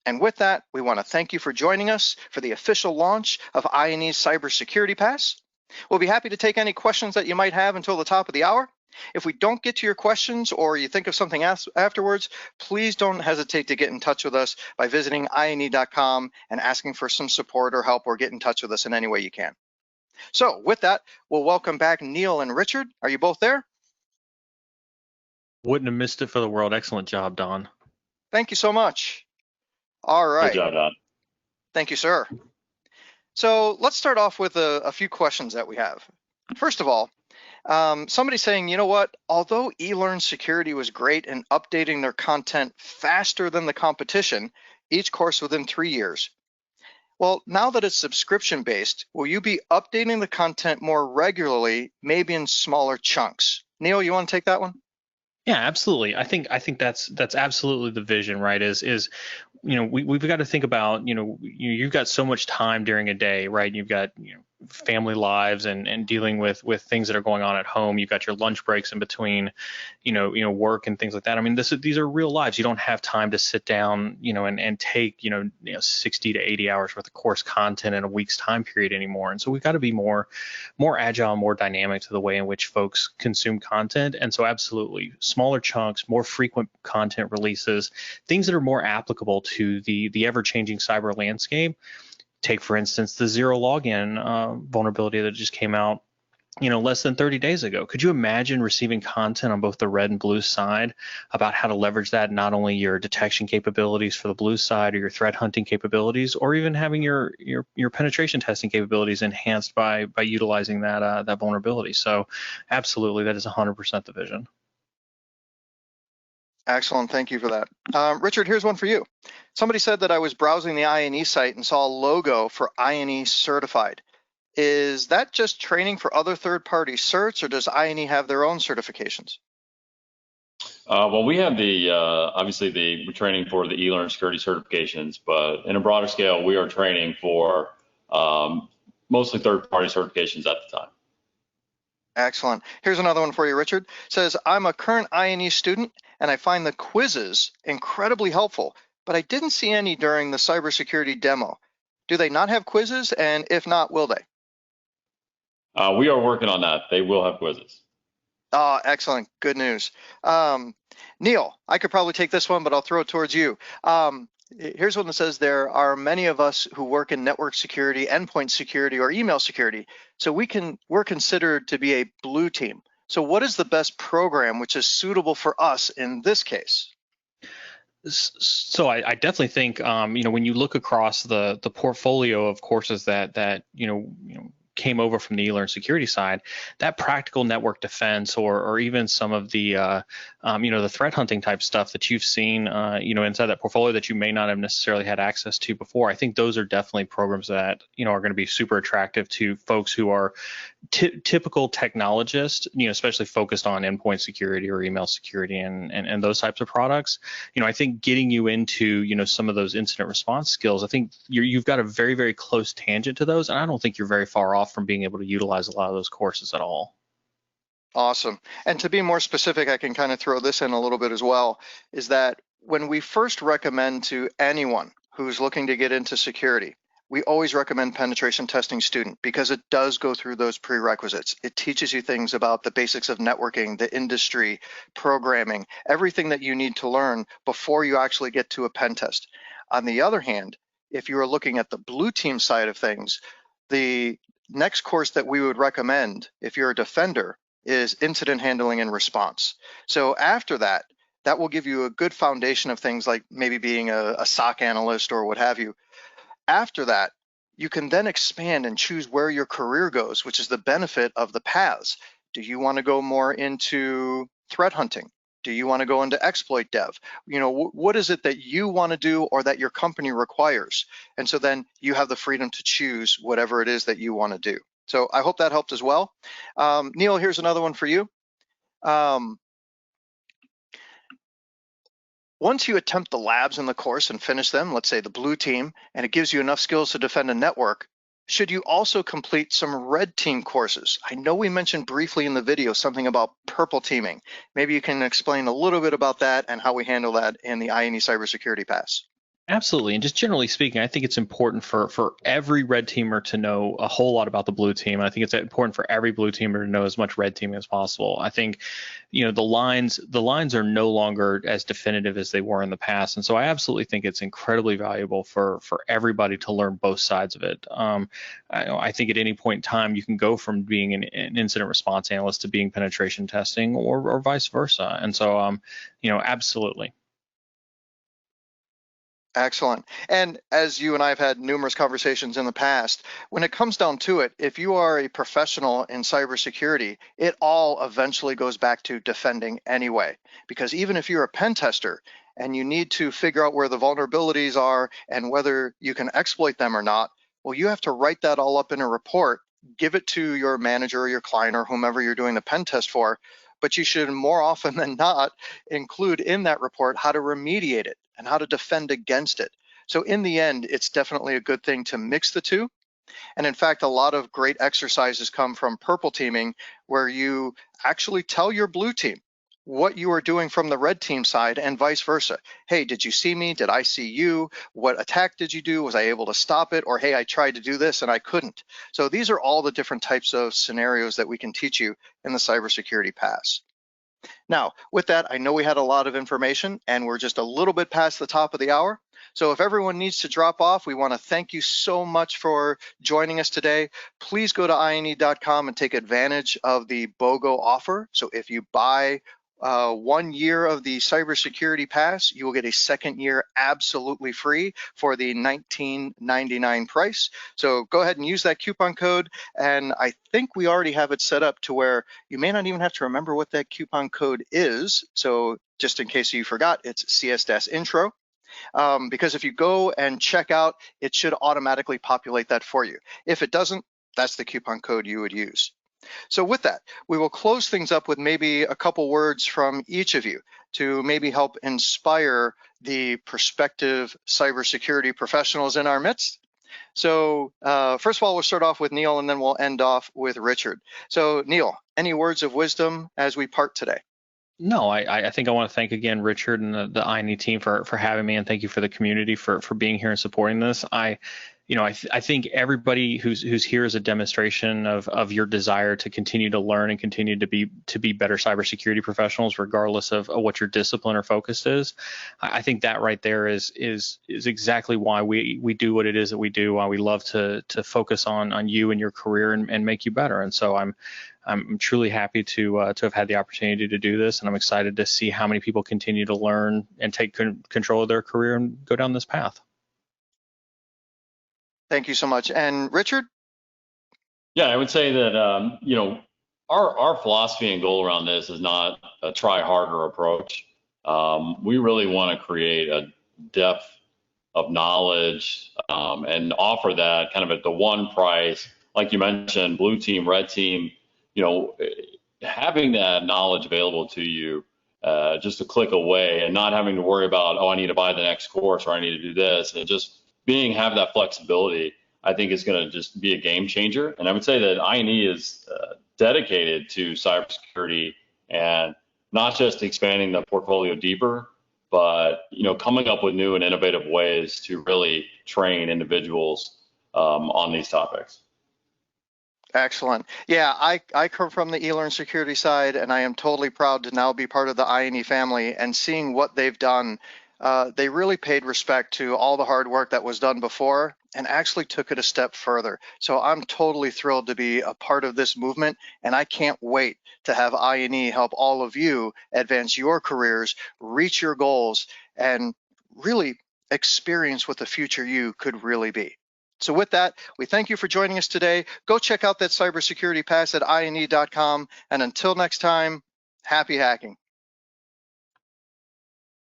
And with that, we want to thank you for joining us for the official launch of INE's Cybersecurity Pass. We'll be happy to take any questions that you might have until the top of the hour. If we don't get to your questions or you think of something afterwards, please don't hesitate to get in touch with us by visiting INE.com and asking for some support or help, or get in touch with us in any way you can. So with that, we'll welcome back Neil and Richard. Are you both there? Wouldn't have missed it for the world. Excellent job, Don. Thank you so much. All right. Good job, Don. Thank you, sir. So let's start off with a few questions that we have. First of all, somebody's saying, you know what, although eLearn Security was great in updating their content faster than the competition, each course within 3 years. Well, now that it's subscription-based, will you be updating the content more regularly, maybe in smaller chunks? Neil, you want to take that one? Yeah, absolutely. I think that's absolutely the vision, right? Is we've got to think about, you've got so much time during a day, right? You've got family lives and dealing with things that are going on at home. You've got your lunch breaks in between, work and things like that. I mean, these are real lives. You don't have time to sit down, and take 60 to 80 hours worth of course content in a week's time period anymore. And so we've got to be more agile, more dynamic to the way in which folks consume content. And so absolutely, smaller chunks, more frequent content releases, things that are more applicable to the ever-changing cyber landscape. Take, for instance, the zero login vulnerability that just came out, less than 30 days ago. Could you imagine receiving content on both the red and blue side about how to leverage that, not only your detection capabilities for the blue side or your threat hunting capabilities, or even having your penetration testing capabilities enhanced by utilizing that vulnerability? So absolutely, that is 100% the vision. Excellent, thank you for that. Richard, here's one for you. Somebody said that I was browsing the INE site and saw a logo for INE certified. Is that just training for other third-party certs, or does INE have their own certifications? Well, we have we're training for the eLearn security certifications, but in a broader scale, we are training for mostly third-party certifications at the time. Excellent. Here's another one for you, Richard. It says, I'm a current INE student, and I find the quizzes incredibly helpful, but I didn't see any during the cybersecurity demo. Do they not have quizzes? And if not, will they? We are working on that. They will have quizzes. Excellent. Good news. Neil, I could probably take this one, but I'll throw it towards you. Here's one that says, there are many of us who work in network security, endpoint security, or email security, so we're considered to be a blue team. So what is the best program which is suitable for us in this case? So I definitely think, when you look across the portfolio of courses that came over from the eLearn security side, that practical network defense, or even some of the the threat hunting type stuff that you've seen inside that portfolio that you may not have necessarily had access to before, I think those are definitely programs that are going to be super attractive to folks who are typical technologists, especially focused on endpoint security or email security and those types of products. I think getting you into some of those incident response skills, I think you've got a very, very close tangent to those, and I don't think you're very far off from being able to utilize a lot of those courses at all. Awesome. And to be more specific, I can kind of throw this in a little bit as well, is that when we first recommend to anyone who's looking to get into security, we always recommend penetration testing student, because it does go through those prerequisites. It teaches you things about the basics of networking, the industry, programming, everything that you need to learn before you actually get to a pen test. On the other hand, if you are looking at the blue team side of things, the next course that we would recommend, if you're a defender, is incident handling and response. So after that, that will give you a good foundation of things like maybe being a SOC analyst or what have you. After that, you can then expand and choose where your career goes, which is the benefit of the paths. Do you want to go more into threat hunting? Do you want to go into exploit dev? You know, what is it that you want to do or that your company requires? And so then you have the freedom to choose whatever it is that you want to do. So I hope that helped as well. Neil, here's another one for you. Once you attempt the labs in the course and finish them, let's say the blue team, and it gives you enough skills to defend a network, should you also complete some red team courses? I know we mentioned briefly in the video something about purple teaming. Maybe you can explain a little bit about that and how we handle that in the INE Cybersecurity Pass. Absolutely. And just generally speaking, I think it's important for every red teamer to know a whole lot about the blue team. I think it's important for every blue teamer to know as much red teaming as possible. I think, you know, the lines are no longer as definitive as they were in the past. And so I think it's incredibly valuable for everybody to learn both sides of it. I think at any point in time, you can go from being an incident response analyst to being penetration testing or vice versa. And so, you know, absolutely. Excellent. And as you and I have had numerous conversations in the past, when it comes down to it, if you are a professional in cybersecurity, it all eventually goes back to defending anyway. Because even if you're a pen tester and you need to figure out where the vulnerabilities are and whether you can exploit them or not, well, you have to write that all up in a report, give it to your manager or your client or whomever you're doing the pen test for. But you should more often than not include in that report how to remediate it and how to defend against it. So in the end, it's definitely a good thing to mix the two. And in fact, a lot of great exercises come from purple teaming, where you actually tell your blue team what you are doing from the red team side and vice versa. Hey, did you see me? Did I see you? What attack did you do? Was I able to stop it? Or hey, I tried to do this and I couldn't. So these are all the different types of scenarios that we can teach you in the Cybersecurity Pass. Now, with that, I know we had a lot of information and we're just a little bit past the top of the hour. So if everyone needs to drop off, we want to thank you so much for joining us today. Please go to INE.com and take advantage of the BOGO offer. So if you buy 1 year of the Cybersecurity Pass, you will get a second year absolutely free for the $19.99 price. So go ahead and use that coupon code. And I think we already have it set up to where you may not even have to remember what that coupon code is. So just in case you forgot, it's CS-intro. Because if you go and check out, it should automatically populate that for you. If it doesn't, that's the coupon code you would use. So with that, we will close things up with maybe a couple words from each of you to maybe help inspire the prospective cybersecurity professionals in our midst. So first of all, we'll start off with Neil and then we'll end off with Richard. So Neil, any words of wisdom as we part today? No, I think I want to thank again Richard and the INE team for having me, and thank you for the community for being here and supporting this. I think everybody who's here is a demonstration of your desire to continue to learn and continue to be better cybersecurity professionals, regardless of what your discipline or focus is. I think that right there is exactly why we do what it is that we do, why we love to focus on you and your career and make you better. And so I'm truly happy to have had the opportunity to do this, and I'm excited to see how many people continue to learn and take control of their career and go down this path. Thank you so much. And Richard? Yeah, I would say that our philosophy and goal around this is not a try harder approach. We really want to create a depth of knowledge and offer that kind of at the one price, like you mentioned, blue team, red team. Having that knowledge available to you just a click away, and not having to worry about, oh, I need to buy the next course or I need to do this, and just have that flexibility, I think is going to just be a game changer. And I would say that INE is dedicated to cybersecurity and not just expanding the portfolio deeper, but coming up with new and innovative ways to really train individuals on these topics. Excellent. Yeah, I come from the eLearn security side, and I am totally proud to now be part of the INE family, and seeing what they've done. They really paid respect to all the hard work that was done before and actually took it a step further. So I'm totally thrilled to be a part of this movement, and I can't wait to have INE help all of you advance your careers, reach your goals, and really experience what the future you could really be. So with that, we thank you for joining us today. Go check out that Cybersecurity Pass at INE.com, and until next time, happy hacking.